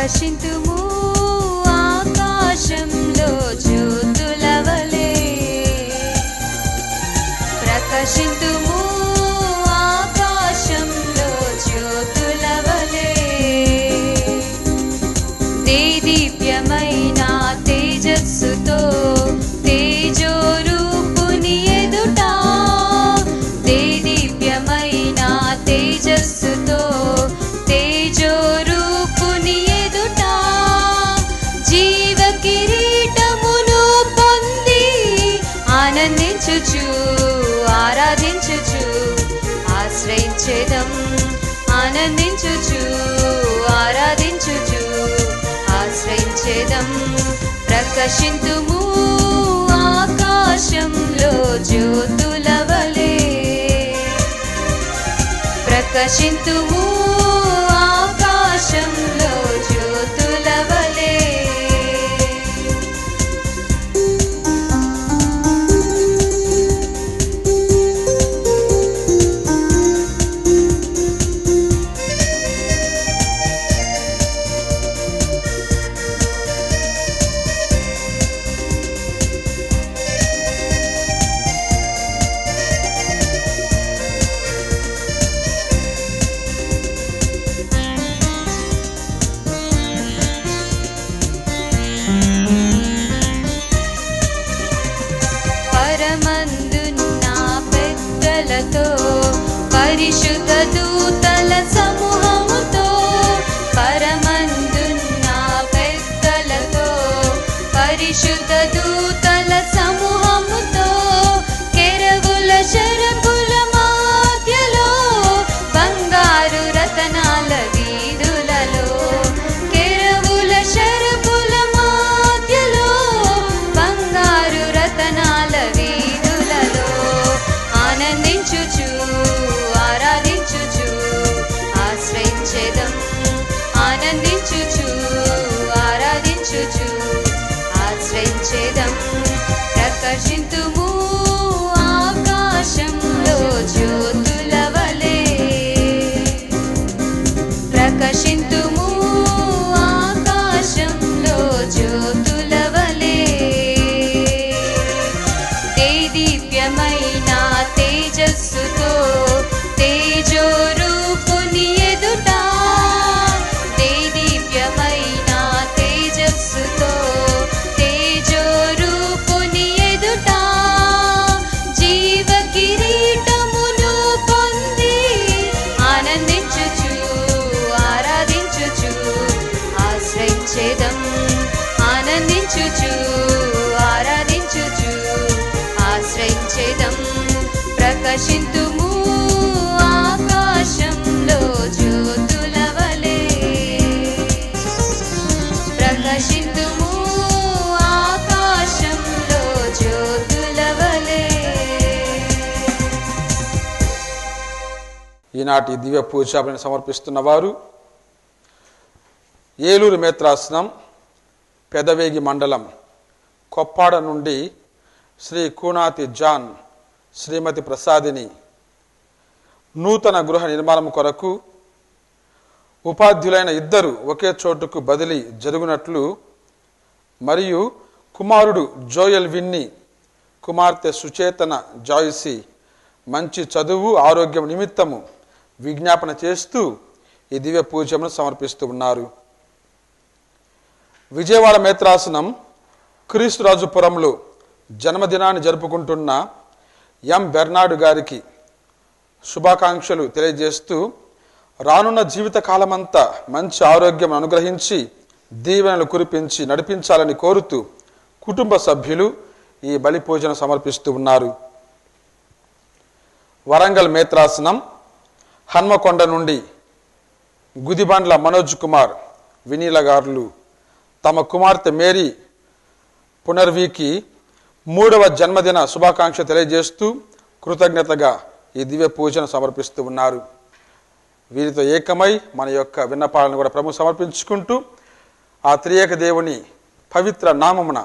ప్రకాశింతుము ఆకాశంలో జ్యోతులవలే, ప్రకాశింతుము ఆకాశంలో జ్యోతులవలే. దేదీప్యమైన తేజస్సుతో తేజోరూపుని ఎదుట, దేదీప్యమైన తేజస్సుతో తేజోరూపుని ఎదుట జీవ కిరీటమును పొంది ఆనందించుచు ఆరాధించుచు ఆశ్రయించేదం, ఆనందించుచు ఆరాధించుచు ఆశ్రయించేదం. ప్రకాశింతుము ఆకాశంలో జ్యోతులవలే, ప్రకాశింతుము ఆకాశంలో జ్యోతులవలే. పరమందున్న పెద్దలతో పరిశుద్ధ దూతల సమూహముతో, పరమందున్న పెద్దలతో పరిశుద్ధ దూతల సమూహముతో కెరవుల శరపుల మధ్యలో బంగారు రతనాల వీధులలో, కెరవుల శరపుల మధ్యలో బంగారు రతనాల వీధులలో ఆనందించుచు ఆరాధించుచు ఆశ్రయించేదం, ఆనందించుచు ఆరాధించుచు ఆశ్రయించేదం. ప్రకాశింతుము ఆకాశంలో జ్యోతులవలే, ప్రకాశింతుము ఆకాశంలో జ్యోతులవలే. దేదీప్యమైన తేజస్సుతో తేజోరూపుని ఎదుట, దేదీప్యమైన తేజస్సుతో తేజోరూపుని ఎదుట జీవ కిరీటమును పొంది ఆనందించుచు ఆరాధించుచు ఆశ్రయించేదం, ఆనందించుచు ఆరాధించుచు ఆశ్రయించేదం. ప్రకాశింతుము ఆకాశంలో జ్యోతులవలే, ప్రకాశింతుము ఆకాశంలో జ్యోతులవలే. ఈనాటి దివ్య పూజాలను సమర్పిస్తున్న వారు ఏలూరు మేత్రాసనం పెదవేగి మండలం కొప్పాడ నుండి శ్రీ కూనాతి జాన్, శ్రీమతి ప్రసాదిని నూతన గృహ నిర్మాణం కొరకు ఉపాధ్యులైన ఇద్దరు ఒకే చోటుకు బదిలీ జరుగునట్లు మరియు కుమారుడు జోయల్ విన్ని, కుమార్తె సుచేతన జాయిసి మంచి చదువు ఆరోగ్యం నిమిత్తము విజ్ఞాపన చేస్తూ ఈ దివ్య పూజను సమర్పిస్తూ ఉన్నారు. విజయవాడ మేత్రాసనం క్రీస్తురాజుపురంలో జన్మదినాన్ని జరుపుకుంటున్న ఎం బెర్నాడు గారికి శుభాకాంక్షలు తెలియజేస్తూ రానున్న జీవిత కాలమంతా మంచి ఆరోగ్యం అనుగ్రహించి దీవెనలు కురిపించి నడిపించాలని కోరుతూ కుటుంబ సభ్యులు ఈ బలి పూజను సమర్పిస్తూ ఉన్నారు. వరంగల్ మేత్రాసనం హన్మకొండ నుండి గుదిబండ్ల మనోజ్ కుమార్, వినీల గారులు తమ కుమార్తె మేరీ పునర్వీకి 3వ జన్మదిన శుభాకాంక్ష తెలియజేస్తూ కృతజ్ఞతగా ఈ దివ్య పూజను సమర్పిస్తూ ఉన్నారు. వీరితో ఏకమై మన యొక్క విన్నపాలను కూడా ప్రభు సమర్పించుకుంటూ ఆ త్రియేక దేవుని పవిత్ర నామమున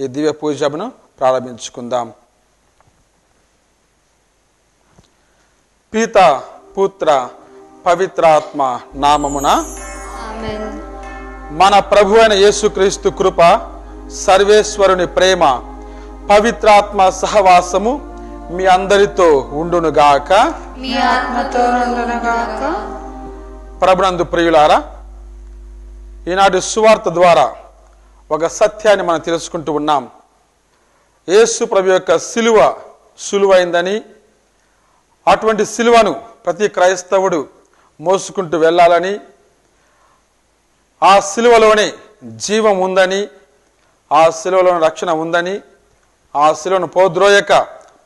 ఈ దివ్య పూజను ప్రారంభించుకుందాం. పిత పుత్ర పవిత్రాత్మ నామమున ఆమేన్. మన ప్రభు అయిన యేసుక్రీస్తు కృప, సర్వేశ్వరుని ప్రేమ, పవిత్రాత్మ సహవాసము మీ అందరితో ఉండునుగాక. మీ ఆత్మతో ఉండునుగాక. ప్రభునందు ప్రియులారా, ఈనాటి సువార్త ద్వారా ఒక సత్యాన్ని మనం తెలుసుకుంటూ ఉన్నాం. యేసు ప్రభు యొక్క సిలువ సులువైందని, అటువంటి సిలువను ప్రతి క్రైస్తవుడు మోసుకుంటూ వెళ్ళాలని, ఆ సిలువలోనే జీవం ఉందని, ఆ సిలువలోని రక్షణ ఉందని, ఆ సిలువను పోద్రోయక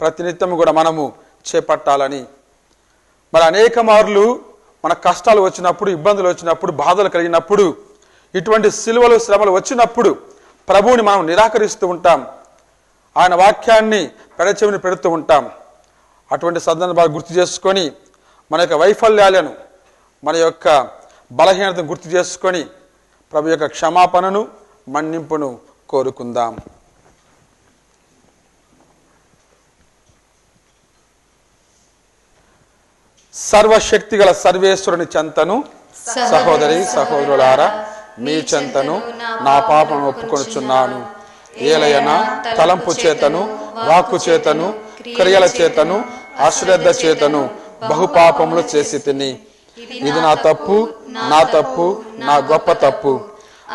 ప్రతినిత్యము కూడా మనము చేపట్టాలని. మరి అనేక మార్లు మన కష్టాలు వచ్చినప్పుడు, ఇబ్బందులు వచ్చినప్పుడు, బాధలు కలిగినప్పుడు, ఇటువంటి సిలువలు శ్రమలు వచ్చినప్పుడు ప్రభువుని మనం నిరాకరిస్తూ ఉంటాం. ఆయన వాక్యాన్ని పెడచెవిని పెడుతూ ఉంటాం. అటువంటి సందర్భాలు గుర్తు చేసుకొని, మన యొక్క వైఫల్యాలను, మన యొక్క బలహీనతను గుర్తు చేసుకొని ప్రభు యొక్క క్షమాపణను, మన్నింపును కోరుకుందాం. సర్వశక్తి గల సర్వేశ్వరుని చెంతను, సహోదరి సహోదరులారా, మీ చెంతను నా పాపను ఒప్పుకొనుచున్నాను. ఏలయనా తలంపు చేతను, వాక్కు చేతను, క్రియల చేతను, అశ్రద్ధ చేతను బహుపాపములు చేసి తిని. ఇది నా తప్పు, నా గొప్ప తప్పు.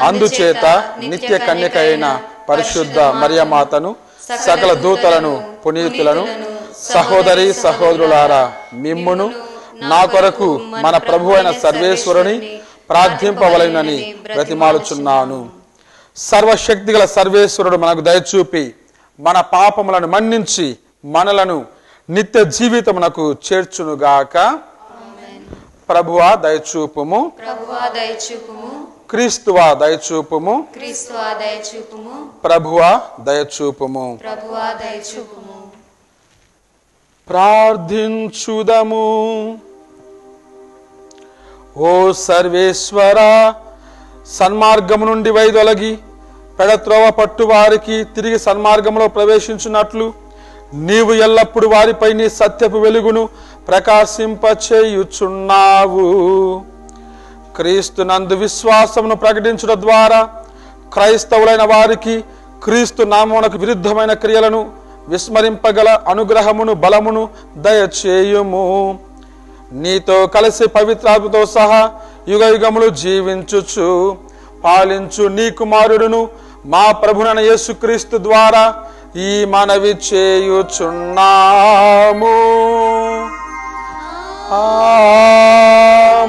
అందుచేత నిత్య కన్యక అయిన పరిశుద్ధ మరియమాతను, సకల దూతలను, పునీతులను, సహోదరి సహోదరులారా, మిమ్మును నా కొరకు మన ప్రభు అయిన సర్వేశ్వరుని ప్రార్థింపవలెనని బ్రతిమాలుచున్నాను. సర్వశక్తి గల సర్వేశ్వరుడు మనకు దయచూపి మన పాపములను మన్నించి మనలను నిత్య జీవితమునకు చేర్చునుగాక. ప్రభువా దయచూపుము, క్రీస్తువా దయచూపుము, ప్రభువా దయచూపుము. ప్రార్థించుదము. ఓ సర్వేశ్వర, సన్మార్గము నుండి వైదొలగి పెడత్రోవ పట్టు వారికి తిరిగి సన్మార్గంలో ప్రవేశించున్నట్లు నీవు ఎల్లప్పుడు వారిపై నీ సత్యపు వెలుగును ప్రకాశింపచేయుచున్నావు. క్రీస్తు నందు విశ్వాసమును ప్రకటించడం ద్వారా క్రైస్తవులైన వారికి క్రీస్తు నామమునకు విరుద్ధమైన క్రియలను విస్మరింపగల అనుగ్రహమును, బలమును దయచేయుము. నీతో కలిసి పవిత్రాత్మతో సహా యుగ యుగములు జీవించుచు పాలించు నీ కుమారుడును మా ప్రభునైన యేసుక్రీస్తు ద్వారా ఈ మనవి చేయుచున్నాము.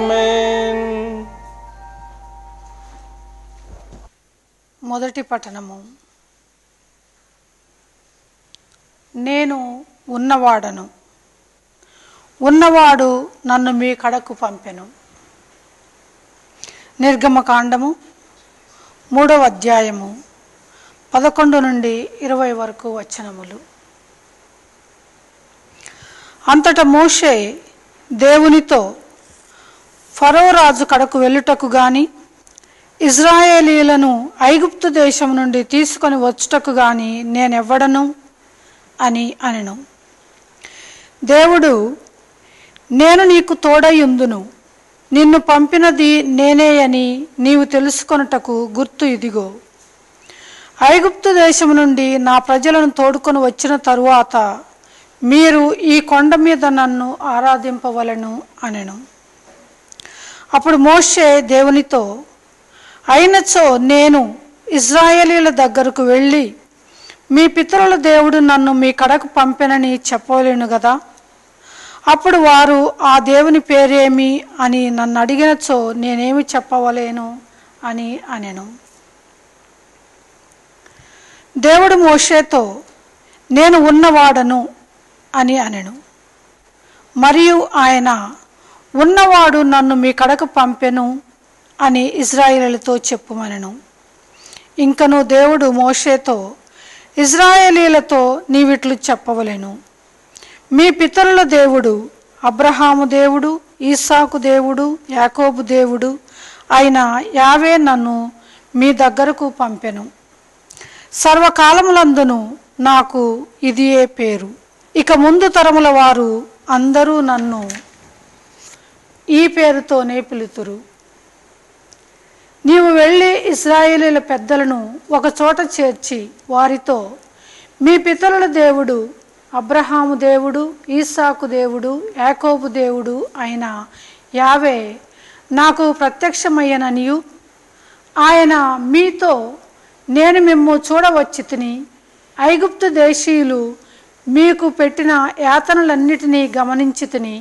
ఆమేన్. మొదటి పఠనము. నేను ఉన్నవాడను, ఉన్నవాడు నన్ను మీ కడకు పంపెను. నిర్గమకాండము 3వ అధ్యాయము 11 నుండి 20 వరకు వచనములు. అంతటా మోషే దేవునితో, ఫరో రాజు కడకు వెళ్ళుటకు గాని, ఇజ్రాయేలీలను ఐగుప్తు దేశం నుండి తీసుకొని వచ్చుటకు గాని నేనెవ్వడను అని అనెను. దేవుడు, నేను నీకు తోడైయుందును, నిన్ను పంపినది నేనే అని నీవు తెలుసుకొనుటకు గుర్తు ఇదిగో. ఐగుప్తు దేశం నుండి నా ప్రజలను తోడుకొని వచ్చిన తరువాత మీరు ఈ కొండ మీద నన్ను ఆరాధింపవలెను అనెను. అప్పుడు మోషే దేవునితో, అయినచో నేను ఇజ్రాయేలీల దగ్గరకు వెళ్ళి మీ పితరుల దేవుడు నన్ను మీ కడకు పంపెనని చెప్పలేను కదా. అప్పుడు వారు ఆ దేవుని పేరేమి అని నన్ను అడిగినచో నేనేమి చెప్పవలేను అని అనెను. దేవుడు మోషేతో, నేను ఉన్నవాడను అని అనెను. మరియు ఆయన, ఉన్నవాడు నన్ను మీ కడకు పంపెను అని ఇజ్రాయేలీలతో చెప్పుమనెను. ఇంకను దేవుడు మోషేతో, ఇజ్రాయేలీలతో నీవిట్లు చెప్పవలెను, మీ పితరుల దేవుడు అబ్రహాము దేవుడు, ఈసాకు దేవుడు, యాకోబు దేవుడు అయిన యావే నన్ను మీ దగ్గరకు పంపెను. సర్వకాలములందును నాకు ఇదియే పేరు. ఇక ముందు తరముల వారు అందరూ నన్ను ఈ పేరుతోనే పిలుతురు. నీవు వెళ్ళి ఇశ్రాయేలీల పెద్దలను ఒక చోట చేర్చి వారితో, మీ పితరుల దేవుడు అబ్రహాము దేవుడు, ఈసాకు దేవుడు, యాకోబు దేవుడు అయిన యావే నాకు ప్రత్యక్షమయ్యననియు, ఆయన మీతో నేను మిమ్ము చూడవచ్చి తిని, ఐగుప్తు దేశీయులు మీకు పెట్టిన యాతనలన్నిటినీ గమనించి తిని,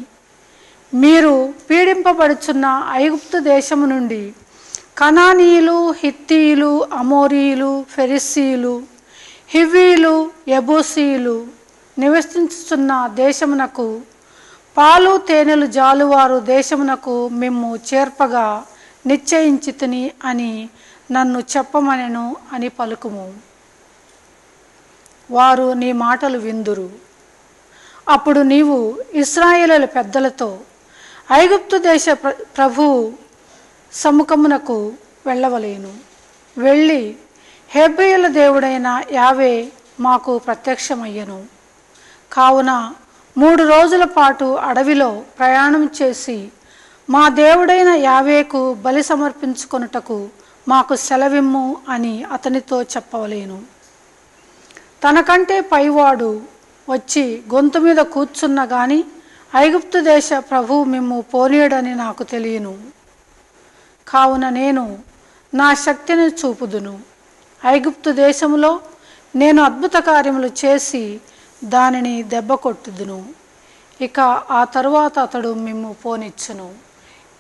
మీరు పీడింపబడుచున్న ఐగుప్తు దేశము నుండి కనానీయులు, హిత్తీయులు, అమోరీయులు, ఫెరిసీయులు, హివ్వీయులు, యెబూసీయులు నివసించుచున్న దేశమునకు, పాలు తేనెలు జాలువారు దేశమునకు మిమ్ము చేర్పగా నిశ్చయించి తిని అని నన్ను చెప్పమనెను అని పలుకుము. వారు నీ మాటలు విందురు. అప్పుడు నీవు ఇశ్రాయేలీయుల పెద్దలతో ఐగుప్తు దేశ ప్రభువు సముఖమునకు వెళ్ళవలేను. వెళ్ళి హెబ్రీయుల దేవుడైన యావే మాకు ప్రత్యక్షమయ్యను. కావున 3 రోజుల పాటు అడవిలో ప్రయాణం చేసి మా దేవుడైన యావేకు బలి సమర్పించుకొనుటకు మాకు సెలవిమ్ము అని అతనితో చెప్పవలేను. తనకంటే పైవాడు వచ్చి గొంతు మీద కూర్చున్న గాని ఐగుప్తు దేశ ప్రభువు మిమ్ము పోనీయడని నాకు తెలియను. కావున నేను నా శక్తిని చూపుదును. ఐగుప్తు దేశములో నేను అద్భుత కార్యములు చేసి దానిని దెబ్బ కొట్టుదును. ఇక ఆ తరువాత అతడు మిమ్ము పోనిచ్చును.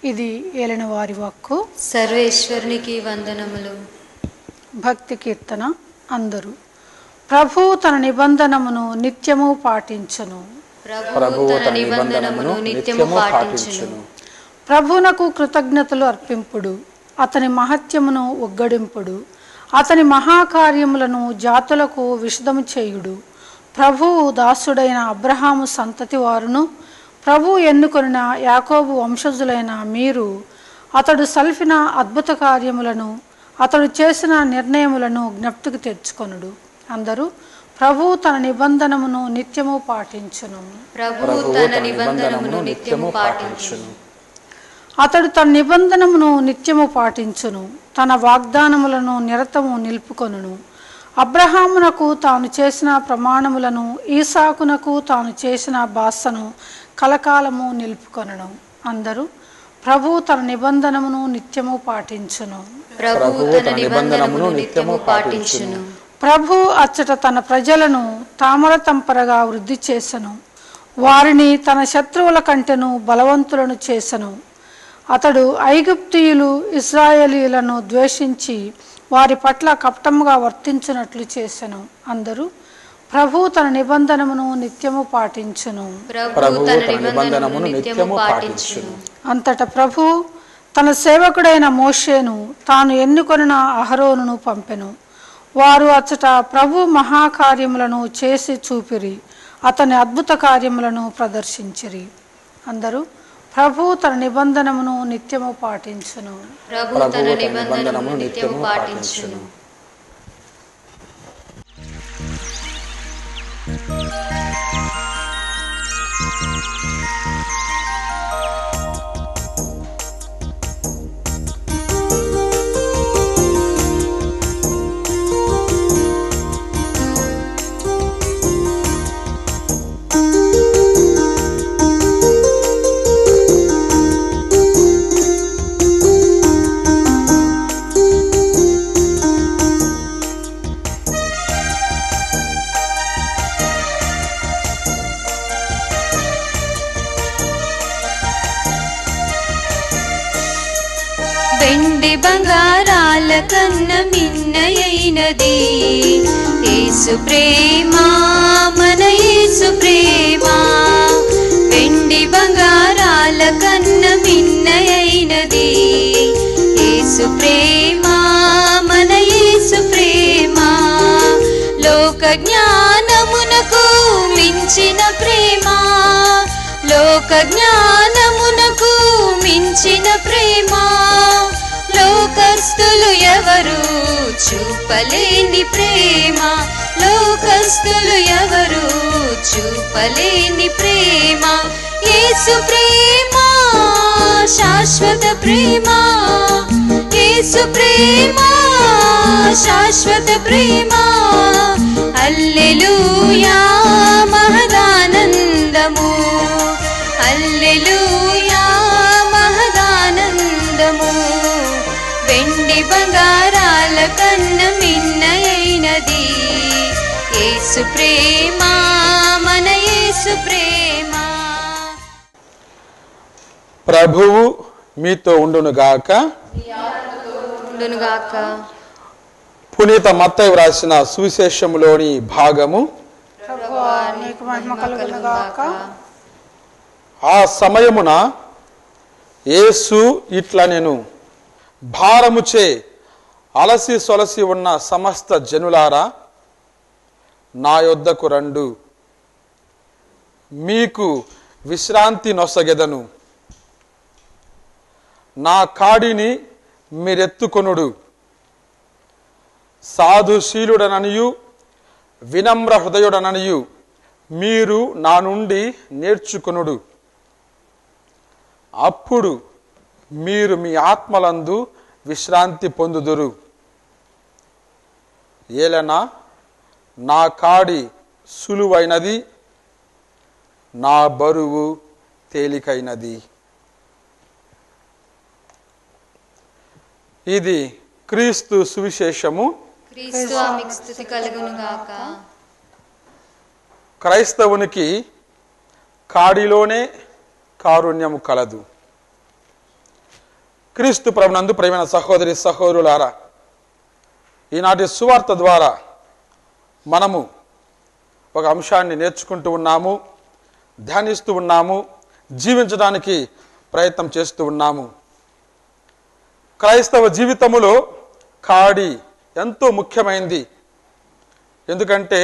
ఇది ఏలిన వారి వాక్కు. సర్వేశ్వరునికి వందనములు. భక్తి కీర్తన. అందరూ. ప్రభువు తన నిబంధనమును నిత్యము పాటించును. ప్రభువు తన నిబంధనమును నిత్యము పాటించును. ప్రభువునకు కృతజ్ఞతలు అర్పింపుడు. అతని మహత్యమును ఉగ్గడింపుడు. అతని మహాకార్యములను జాతులకు విశదము చేయుడు. ప్రభువు దాసుడైన అబ్రహాము సంతతి వారును, ప్రభువు ఎన్నుకొనిన యాకోబు వంశజులైన మీరు అతడు సల్ఫిన అద్భుత కార్యములను, అతడు చేసిన నిర్ణయములను జ్ఞప్తికి తెచ్చుకొనుడు. అందరూ. ప్రభువు తన నిబంధనమును నిత్యము పాటించును. ప్రభువు తన నిబంధనమును నిత్యము పాటించును. అతడు తన నిబంధనమును నిత్యము పాటించును. తన వాగ్దానములను నిరతము నిలుపుకొనును. అబ్రహామునకు తాను చేసిన ప్రమాణములను, ఈసాకునకు తాను చేసిన బాసను కలకాలము నిలుపుకొనును. అందరూ. ప్రభువు తన నిబంధనమును నిత్యము పాటించును. ప్రభువు తన నిబంధనమును నిత్యము పాటించును. ప్రభు అచ్చట తన ప్రజలను తామర తంపరగా వృద్ధి చేసెను. వారిని తన శత్రువుల కంటెను బలవంతులను చేసెను. అతడు ఐగుప్తీయులు ఇశ్రాయేలీయులను ద్వేషించి వారి పట్ల కపటముగా వర్తించినట్లు చేసెను. అందరూ. ప్రభు తన నిబంధనమును నిత్యము పాటించును. ప్రభువు తన నిబంధనమును నిత్యము పాటించును. అంతటా ప్రభు తన సేవకుడైన మోషేను తాను ఎన్నుకొనిన అహరోనును పంపెను. వారు అచ్చట ప్రభు మహాకార్యములను చేసి చూపిరి. అతని అద్భుత కార్యములను ప్రదర్శించిరి. అందరూ. ప్రభు తన నిబంధనమును నిత్యము పాటించును. ప్రభువు తన నిబంధనమును నిత్యము పాటించును. వెండి బంగారాల కన్న మిన్నయైనది యేసు ప్రేమ, మన యేసు ప్రేమ. వెండి బంగారాల కన్న మిన్నయైనది యేసు ప్రేమ, మన యేసు ప్రేమ. లోక జ్ఞానమునకు మించిన ప్రేమ, లోక జ్ఞానమునకు మించిన ప్రేమ. లోకస్తులు ఎవరు చూపలేని ప్రేమ, లోకస్తులు ఎవరు చూపలేని ప్రేమ. యేసు ప్రేమ శాశ్వత ప్రేమ, యేసు యేసు ప్రేమ శాశ్వత ప్రేమ హల్లెలూయా మహదానందము హల్లెలూయా మహదానందము వెండి బంగారాల కన్న మిన్నయైనది యేసు ప్రేమ మన యేసు ప్రేమ. ప్రభువు మీతో ఉండునుగాక. పునీత మత్తయి వ్రాసిన సువిశేషములోని భాగము. ఆ సమయమున యేసు ఇట్లా నేను భారముచే అలసి సొలసి ఉన్న సమస్త జనులారా నా యొద్దకు రండు, మీకు విశ్రాంతి నొసగెదను. నా కాడిని మీరెత్తుకొనుడు, సాధుశీలుడననియు వినమ్ర హృదయుడననియు మీరు నా నుండి నేర్చుకొనుడు. అప్పుడు మీరు మీ ఆత్మలందు విశ్రాంతి పొందుదురు. ఏలన నా కాడి సులువైనది, నా బరువు తేలికైనది. ఇది క్రీస్తు సువిశేషము. క్రైస్తవునికి కాడిలోనే కారుణ్యము కలదు. క్రీస్తు ప్రభునందు ప్రియమైన సహోదరి సహోదరులారా, ఈనాటి సువార్త ద్వారా మనము ఒక అంశాన్ని నేర్చుకుంటూ ఉన్నాము, ధ్యానిస్తూ ఉన్నాము, జీవించడానికి ప్రయత్నం చేస్తూ ఉన్నాము. క్రైస్తవ జీవితములో కాడి ఎంతో ముఖ్యమైంది. ఎందుకంటే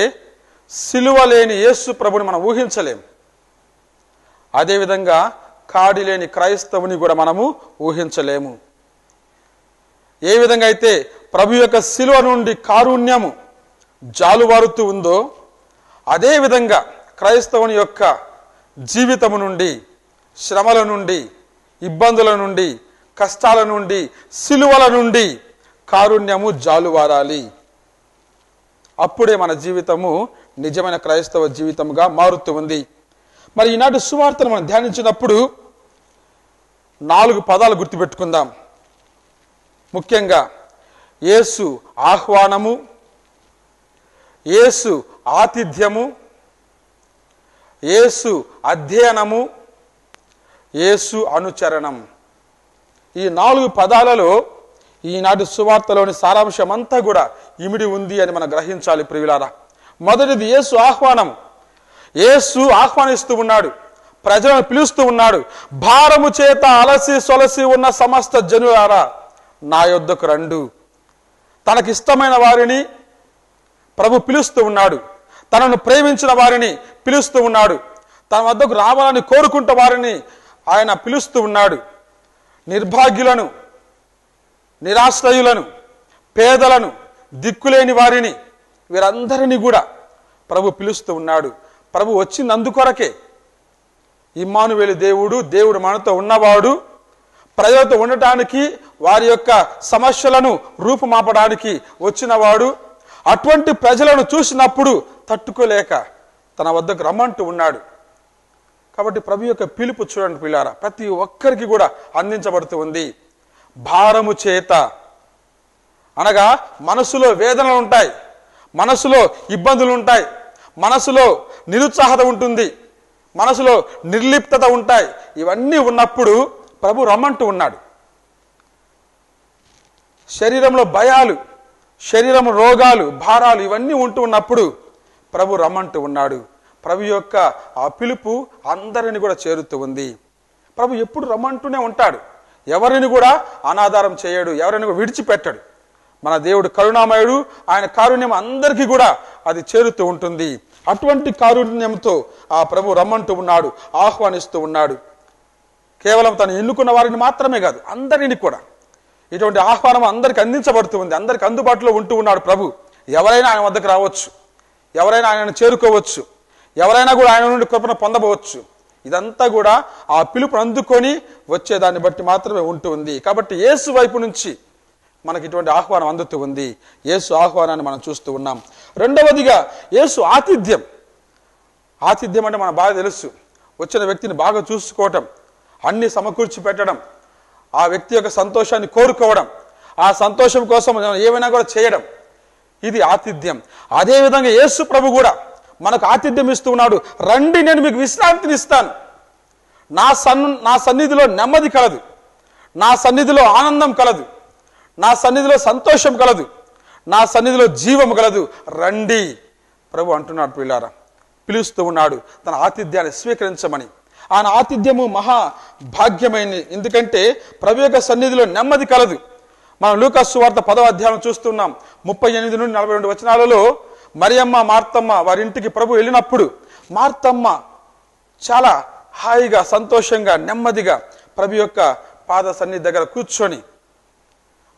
సిలువ లేని యేసు ప్రభుని మనం ఊహించలేం. అదేవిధంగా కాడి లేని క్రైస్తవుని కూడా మనము ఊహించలేము. ఏ విధంగా అయితే ప్రభు యొక్క సిలువ నుండి కారుణ్యము జాలువారుతూ ఉందో, అదేవిధంగా క్రైస్తవుని యొక్క జీవితము నుండి, శ్రమల నుండి, ఇబ్బందుల నుండి, కష్టాల నుండి, సిలువల నుండి కారుణ్యము జాలువారాలి. అప్పుడే మన జీవితము నిజమైన క్రైస్తవ జీవితముగా మారుతూ ఉంది. మరి ఈనాటి సువార్తను మనం ధ్యానించినప్పుడు 4 పదాలు గుర్తుపెట్టుకుందాం. ముఖ్యంగా యేసు ఆహ్వానము, యేసు ఆతిథ్యము, యేసు అధ్యయనము, యేసు అనుచరణం. ఈ 4 పదాలలో ఈనాటి సువార్తలోని సారాంశం అంతా కూడా ఇమిడి ఉంది అని మనం గ్రహించాలి ప్రియులారా. మొదటిది యేసు ఆహ్వానం. యేసు ఆహ్వానిస్తూ ఉన్నాడు, ప్రజలను పిలుస్తూ ఉన్నాడు. భారము చేత అలసి సొలసి ఉన్న సమస్త జనులారా నా యొద్దకు రండు. తనకిష్టమైన వారిని ప్రభు పిలుస్తూ ఉన్నాడు, తనను ప్రేమించిన వారిని పిలుస్తూ ఉన్నాడు, తన వద్దకు రావాలని కోరుకుంటే వారిని ఆయన పిలుస్తూ ఉన్నాడు. నిర్భాగ్యులను, నిరాశ్రయులను, పేదలను, దిక్కులేని వారిని, వీరందరినీ కూడా ప్రభు పిలుస్తూ ఉన్నాడు. ప్రభు వచ్చింది అందుకొరకే. ఇమ్మానువేలు దేవుడు, దేవుడు మనతో ఉన్నవాడు, ప్రజలతో ఉండటానికి, వారి యొక్క సమస్యలను రూపుమాపడానికి వచ్చినవాడు. అటువంటి ప్రజలను చూసినప్పుడు తట్టుకోలేక తన వద్దకు రమ్మంటూ ఉన్నాడు. కాబట్టి ప్రభు యొక్క పిలుపు చూడండి పిల్లారా, ప్రతి ఒక్కరికి కూడా అందించబడుతూ ఉంది. భారము చేత అనగా మనసులో వేదనలు ఉంటాయి, మనసులో ఇబ్బందులు ఉంటాయి, మనసులో నిరుత్సాహత ఉంటుంది, మనసులో నిర్లిప్తత ఉంటాయి. ఇవన్నీ ఉన్నప్పుడు ప్రభు రమ్మంటూ ఉన్నాడు. శరీరంలో భయాలు, శరీరం రోగాలు, భారాలు ఇవన్నీ ఉంటూ ఉన్నప్పుడు ప్రభు రమ్మంటూ ఉన్నాడు. ప్రభు యొక్క ఆ పిలుపు అందరిని కూడా చేరుతూ ఉంది. ప్రభు ఎప్పుడు రమ్మంటూనే ఉంటాడు, ఎవరిని కూడా అనాధారం చేయడు, ఎవరిని కూడా విడిచిపెట్టడు. మన దేవుడు కరుణామయుడు, ఆయన కారుణ్యం అందరికీ కూడా అది చేరుతూ ఉంటుంది. అటువంటి కారుణ్యంతో ఆ ప్రభు రమ్మంటూ ఉన్నాడు, ఆహ్వానిస్తూ ఉన్నాడు. కేవలం తను ఎన్నుకున్న వారిని మాత్రమే కాదు, అందరిని కూడా ఇటువంటి ఆహ్వానం అందరికి అందించబడుతూ ఉంది, అందరికి అందుబాటులో ఉంటూ ఉన్నాడు ప్రభు. ఎవరైనా ఆయన వద్దకు రావచ్చు, ఎవరైనా ఆయనను చేరుకోవచ్చు, ఎవరైనా కూడా ఆయన నుండి కృపను పొందవచ్చు. ఇదంతా కూడా ఆ పిలుపును అందుకొని వచ్చేదాన్ని బట్టి మాత్రమే ఉంటూ ఉంది. కాబట్టి యేసు వైపు నుంచి మనకి ఇటువంటి ఆహ్వానం అందుతూ ఉంది. యేసు ఆహ్వానాన్ని మనం చూస్తూ ఉన్నాం. రెండవదిగా యేసు ఆతిథ్యం. ఆతిథ్యం అంటే మనకు బాగా తెలుసు. వచ్చిన వ్యక్తిని బాగా చూసుకోవటం, అన్ని సమకూర్చి పెట్టడం, ఆ వ్యక్తి యొక్క సంతోషాన్ని కోరుకోవడం, ఆ సంతోషం కోసం ఏమైనా కూడా చేయడం, ఇది ఆతిథ్యం. అదేవిధంగా యేసు ప్రభు కూడా మనకు ఆతిథ్యం ఇస్తూ ఉన్నాడు. రండి, నేను మీకు విశ్రాంతిని ఇస్తాను. నా సన్నిధిలో నెమ్మది కలదు, నా సన్నిధిలో ఆనందం కలదు, నా సన్నిధిలో సంతోషం కలదు, నా సన్నిధిలో జీవం కలదు. రండి ప్రభు అంటున్నాడు. పిల్లారా, పిలుస్తూ ఉన్నాడు తన ఆతిథ్యాన్ని స్వీకరించమని. ఆయన ఆతిథ్యము మహా భాగ్యమైనది. ఎందుకంటే ప్రభు యొక్క సన్నిధిలో నెమ్మది కలదు. మనం లూకాసు సువార్త 10వ అధ్యాయం చూస్తున్నాం. 38 నుండి 42 వచనాలలో మరియమ్మ, మార్తమ్మ వారింటికి ప్రభు వెళ్ళినప్పుడు మార్తమ్మ చాలా హాయిగా, సంతోషంగా, నెమ్మదిగా ప్రభు యొక్క పాద సన్నిధి దగ్గర కూర్చొని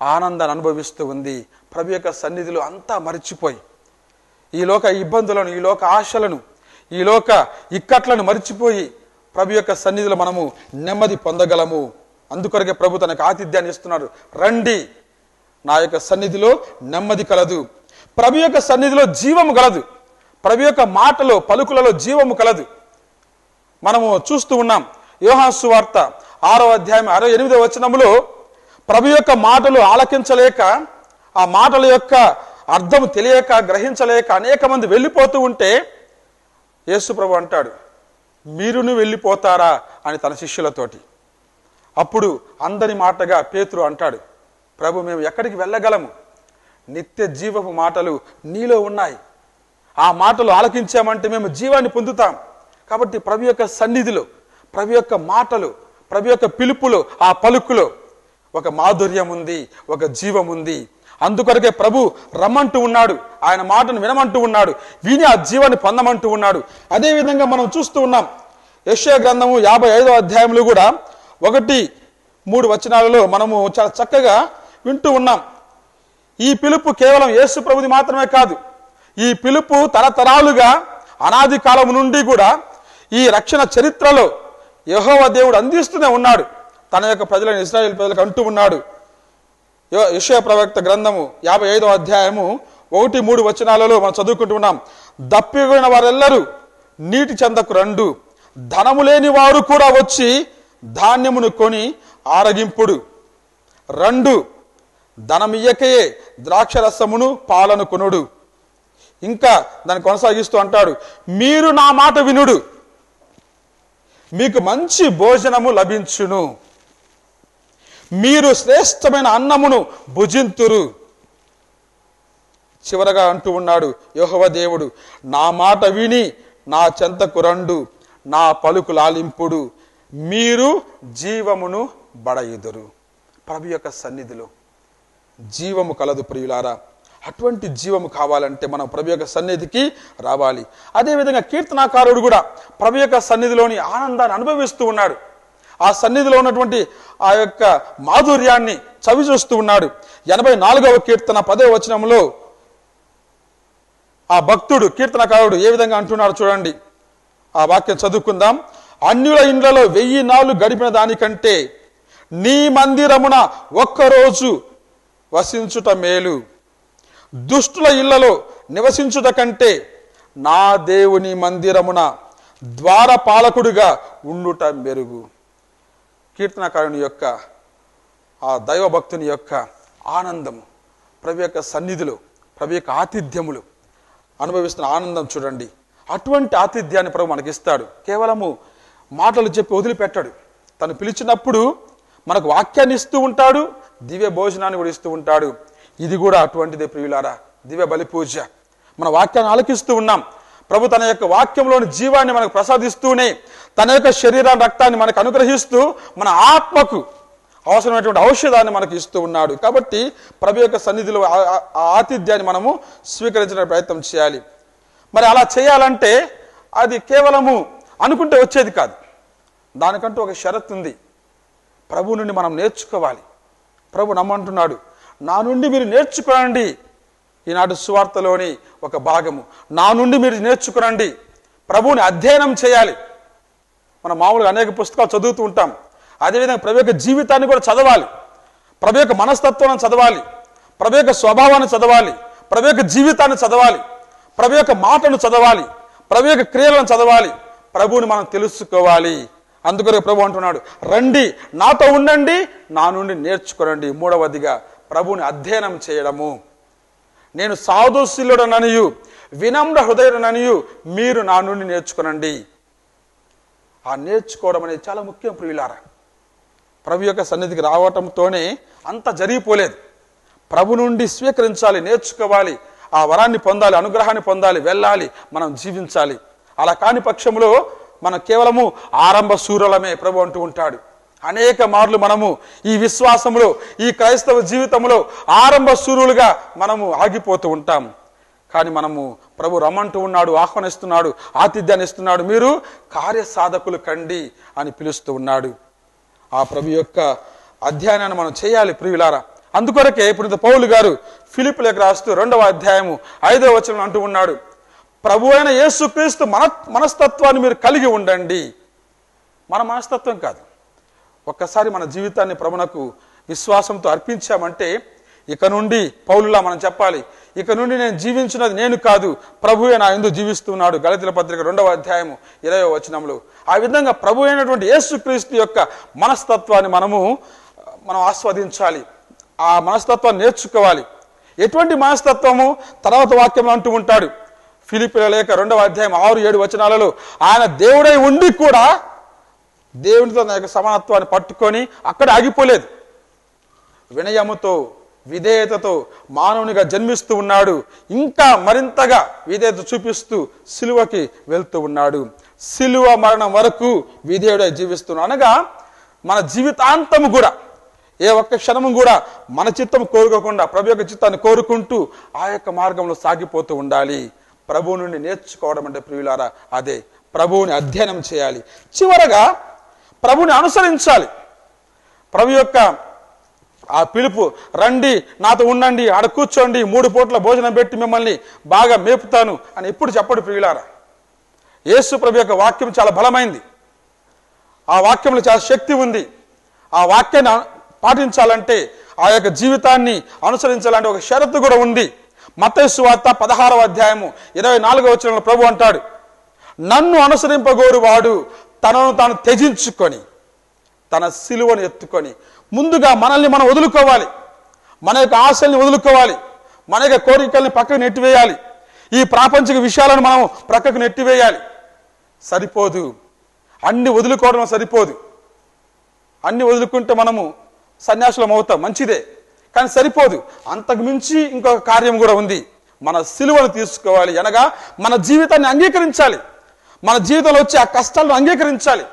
ఆనందాన్ని అనుభవిస్తూ ఉంది. ప్రభు యొక్క సన్నిధిలో అంతా మరిచిపోయి, ఈ లోక ఇబ్బందులను, ఈ లోక ఆశలను, ఈ లోక ఇక్కట్లను మరిచిపోయి ప్రభు యొక్క సన్నిధిలో మనము నెమ్మది పొందగలము. అందుకొరకే ప్రభు తనకు ఆతిథ్యాన్ని ఇస్తున్నాడు. రండి, నా యొక్క సన్నిధిలో నెమ్మది కలదు. ప్రభు యొక్క సన్నిధిలో జీవము కలదు. ప్రభు యొక్క మాటలో, పలుకులలో జీవము కలదు. మనము చూస్తూ ఉన్నాం. యోహాను సువార్త 6వ అధ్యాయం 68వ వచనములో ప్రభు యొక్క మాటలు ఆలకించలేక, ఆ మాటల యొక్క అర్థం తెలియక, గ్రహించలేక అనేక మంది వెళ్ళిపోతూ ఉంటే యేసు ప్రభు అంటాడు, మీరును వెళ్ళిపోతారా అని తన శిష్యులతోటి. అప్పుడు అందరి మాటగా పేతురు అంటాడు, ప్రభు, మేము ఎక్కడికి వెళ్ళగలము? నిత్య జీవపు మాటలు నీలో ఉన్నాయి. ఆ మాటలు ఆలకించామంటే మేము జీవాన్ని పొందుతాం. కాబట్టి ప్రభు యొక్క సన్నిధిలో, ప్రభు యొక్క మాటలు, ప్రభు యొక్క పిలుపులో, ఆ పలుకులో ఒక మాధుర్యం ఉంది, ఒక జీవం ఉంది. అందుకొరకే ప్రభు రమ్మంటూ ఉన్నాడు, ఆయన మాటను వినమంటూ ఉన్నాడు, విని ఆ జీవాన్ని పొందమంటూ ఉన్నాడు. అదేవిధంగా మనం చూస్తూ ఉన్నాం. యెషయా గ్రంథము 55వ అధ్యాయంలో కూడా 1-3 వచనాలలో మనము చాలా చక్కగా వింటూ ఉన్నాం. ఈ పిలుపు కేవలం యేసు ప్రభుది మాత్రమే కాదు. ఈ పిలుపు తరతరాలుగా, అనాది కాలం నుండి కూడా ఈ రక్షణ చరిత్రలో యెహోవా దేవుడు అందిస్తూనే ఉన్నాడు. తన యొక్క ప్రజలను, ఇశ్రాయేలు ప్రజలకు అంటూ ఉన్నాడు. యెషయా ప్రవక్త గ్రంథము 55వ అధ్యాయము 1-3 వచనాలలో మనం చదువుకుంటూ ఉన్నాం. దప్పిపోయిన వారెల్లరూ నీటి చెందకు రండు, ధనము లేని వారు కూడా వచ్చి ధాన్యమును కొని ఆరగింపుడు. రండు, ధనమియ్యకయే ద్రాక్షరసమును పాలను కొనుడు. ఇంకా దాన్ని కొనసాగిస్తూ అంటాడు, మీరు నా మాట వినుడు, మీకు మంచి భోజనము లభించును, మీరు శ్రేష్టమైన అన్నమును భుజింతురు. చివరగా అంటూ ఉన్నాడు యెహోవా దేవుడు, నా మాట విని నా చెంతకు రండు, నా పలుకు లాలింపుడు, మీరు జీవమును బడయుదురు. ప్రభు యొక్క సన్నిధిలో జీవము కలదు ప్రియులారా. అటువంటి జీవము కావాలంటే మనం ప్రభు యొక్క సన్నిధికి రావాలి. అదేవిధంగా కీర్తనాకారుడు కూడా ప్రభు యొక్క సన్నిధిలోని ఆనందాన్ని అనుభవిస్తూ ఉన్నాడు. ఆ సన్నిధిలో ఉన్నటువంటి ఆ యొక్క మాధుర్యాన్ని చవి చూస్తూ ఉన్నాడు. 84వ కీర్తన 10వ వచనంలో ఆ భక్తుడు, కీర్తనకారుడు ఏ విధంగా అంటున్నాడు చూడండి. ఆ వాక్యం చదువుకుందాం. అన్యుల ఇండ్లలో 1000 నాళ్ళు గడిపిన దానికంటే నీ మందిరమున ఒక్కరోజు వసించుట మేలు, దుష్టుల ఇళ్లలో నివసించుట కంటే నా దేవుని మందిరమున ద్వారపాలకుడిగా ఉండుట మెరుగు. కీర్తనకారుని యొక్క, ఆ దైవభక్తుని యొక్క ఆనందము, ప్రభు యొక్క సన్నిధిలో, ప్రభు యొక్క ఆతిథ్యములు అనుభవిస్తున్న ఆనందం చూడండి. అటువంటి ఆతిథ్యాన్ని ప్రభు మనకిస్తాడు. కేవలము మాటలు చెప్పి వదిలిపెట్టాడు. తను పిలిచినప్పుడు మనకు వాక్యాన్ని ఇస్తూ ఉంటాడు, దివ్య భోజనాన్ని కూడా ఇస్తూ ఉంటాడు. ఇది కూడా అటువంటిదే ప్రియులారా, దివ్య బలి పూజ. మన వాక్యాన్ని ఆలకిస్తూ ఉన్నాం. ప్రభు తన యొక్క వాక్యంలోని జీవాన్ని మనకు ప్రసాదిస్తూనే తన యొక్క శరీరాన్ని, రక్తాన్ని మనకు అనుగ్రహిస్తూ మన ఆత్మకు అవసరమైనటువంటి ఔషధాన్ని మనకు ఇస్తూ ఉన్నాడు. కాబట్టి ప్రభు యొక్క సన్నిధిలో ఆ ఆతిథ్యాన్ని మనము స్వీకరించడానికి ప్రయత్నం చేయాలి. మరి అలా చేయాలంటే అది కేవలము అనుకుంటే వచ్చేది కాదు. దానికంటూ ఒక షరతు ఉంది. ప్రభు నుండి మనం నేర్చుకోవాలి. ప్రభు నమ్మంటున్నాడు, నా నుండి మీరు నేర్చుకోనండి. ఈనాటి సువార్తలోని ఒక భాగము, నా నుండి మీరు నేర్చుకునండి. ప్రభువుని అధ్యయనం చేయాలి. మనం మామూలుగా అనేక పుస్తకాలు చదువుతూ ఉంటాం. అదేవిధంగా ప్రభు యొక్క జీవితాన్ని కూడా చదవాలి, ప్రభు యొక్క మనస్తత్వాన్ని చదవాలి, ప్రభు యొక్క స్వభావాన్ని చదవాలి, ప్రభు యొక్క జీవితాన్ని చదవాలి, ప్రభు యొక్క మాటను చదవాలి, ప్రభు యొక్క క్రియలను చదవాలి, ప్రభువుని మనం తెలుసుకోవాలి. అందుకొరకు ప్రభు అంటున్నాడు, రండి నాతో ఉండండి, నా నుండి నేర్చుకోనండి. మూడవదిగా ప్రభువుని అధ్యయనం చేయడము. నేను సాధుశీలుడననియు వినమ్ర హృదయుడననియు మీరు నా నుండి నేర్చుకోనండి. ఆ నేర్చుకోవడం అనేది చాలా ముఖ్యం ప్రియులారా. ప్రభు యొక్క సన్నిధికి రావటంతోనే అంత జరిగిపోలేదు. ప్రభు నుండి స్వీకరించాలి, నేర్చుకోవాలి, ఆ వరాన్ని పొందాలి, అనుగ్రహాన్ని పొందాలి, వెళ్ళాలి, మనం జీవించాలి. అలా కాని పక్షంలో మనం కేవలము ఆరంభ శూరులమే ప్రభు అంటూ ఉంటాడు. అనేక మార్లు మనము ఈ విశ్వాసంలో, ఈ క్రైస్తవ జీవితంలో ఆరంభ శూరులుగా మనము ఆగిపోతూ ఉంటాం. కానీ మనము ప్రభు రమ్మంటూ ఉన్నాడు, ఆహ్వానిస్తున్నాడు, ఆతిథ్యాన్ని ఇస్తున్నాడు. మీరు కార్యసాధకులు కండి అని పిలుస్తూ ఉన్నాడు. ఆ ప్రభు యొక్క అధ్యయనాన్ని మనం చేయాలి ప్రియులారా. అందుకొరకే ఇప్పుడు పౌలు గారు ఫిలిప్పీయులకు రాస్తూ 2వ అధ్యాయము 5వ వచనం అంటూ ఉన్నాడు, ప్రభు అయిన యేసుక్రీస్తు మనస్తత్వాన్ని మీరు కలిగి ఉండండి. మన మనస్తత్వం కాదు. ఒక్కసారి మన జీవితాన్ని ప్రభునకు విశ్వాసంతో అర్పించామంటే ఇక నుండి పౌలులా మనం చెప్పాలి, ఇక నుండి నేను జీవించినది నేను కాదు, ప్రభువే నా యందు జీవిస్తున్నాడు. గలతీయుల పత్రిక 2వ అధ్యాయము 20వ వచనంలో ఆ విధంగా ప్రభు అయినటువంటి యేసుక్రీస్తు యొక్క మనస్తత్వాన్ని మనం ఆస్వాదించాలి. ఆ మనస్తత్వాన్ని నేర్చుకోవాలి. ఎటువంటి మనస్తత్వము? తర్వాత వాక్యం అంటూ ఉంటాడు, ఫిలిప్పీయుల లేఖ 2వ అధ్యాయం 6-7 వచనాలలో ఆయన దేవుడై ఉండి కూడా దేవునితో తన యొక్క సమానత్వాన్ని పట్టుకొని అక్కడ ఆగిపోలేదు. వినయముతో, విధేయతతో మానవునిగా జన్మిస్తూ ఉన్నాడు. ఇంకా మరింతగా విధేయత చూపిస్తూ సిలువకి వెళ్తూ ఉన్నాడు. సిలువ మరణం వరకు విధేయుడై జీవిస్తున్నాడు. అనగా మన జీవితాంతము కూడా ఏ ఒక్క క్షణము కూడా మన చిత్తం కోరుకోకుండా ప్రభు యొక్క చిత్తాన్ని కోరుకుంటూ ఆ యొక్క మార్గంలో సాగిపోతూ ఉండాలి. ప్రభువు నుండి నేర్చుకోవడం అంటే ప్రియులారా అదే, ప్రభువుని అధ్యయనం చేయాలి. చివరగా ప్రభుని అనుసరించాలి. ప్రభు యొక్క ఆ పిలుపు, రండి నాతో ఉండండి, ఆడ కూర్చోండి, 3 పూట్ల భోజనం పెట్టి మిమ్మల్ని బాగా మేపుతాను అని ఎప్పుడు చెప్పడు ప్రియులారా. యేసు ప్రభు యొక్క వాక్యం చాలా బలమైంది. ఆ వాక్యంలో చాలా శక్తి ఉంది. ఆ వాక్యాన్ని పాటించాలంటే, ఆ యొక్క జీవితాన్ని అనుసరించాలంటే ఒక షరతు కూడా ఉంది. మత్తయి సువార్త 16వ అధ్యాయము 24వ వచనంలో ప్రభు అంటాడు, నన్ను అనుసరింపగోరు వాడు తనను తాను త్యజించుకొని తన సిలువను ఎత్తుకొని, ముందుగా మనల్ని మనం వదులుకోవాలి, మన యొక్క ఆశల్ని వదులుకోవాలి, మన యొక్క కోరికల్ని పక్కకు నెట్టివేయాలి, ఈ ప్రాపంచిక విషయాలను మనం ప్రక్కకు నెట్టివేయాలి. సరిపోదు, అన్ని వదులుకోవడం సరిపోదు. అన్ని వదులుకుంటే మనము సన్యాసులం అవుతాం, మంచిదే, కానీ సరిపోదు. అంతకు మించి ఇంకొక కార్యం కూడా ఉంది. మన సిలువను తీసుకోవాలి, అనగా మన జీవితాన్ని అంగీకరించాలి. మన జీవితంలో వచ్చే ఆ కష్టాలను అంగీకరించాలి,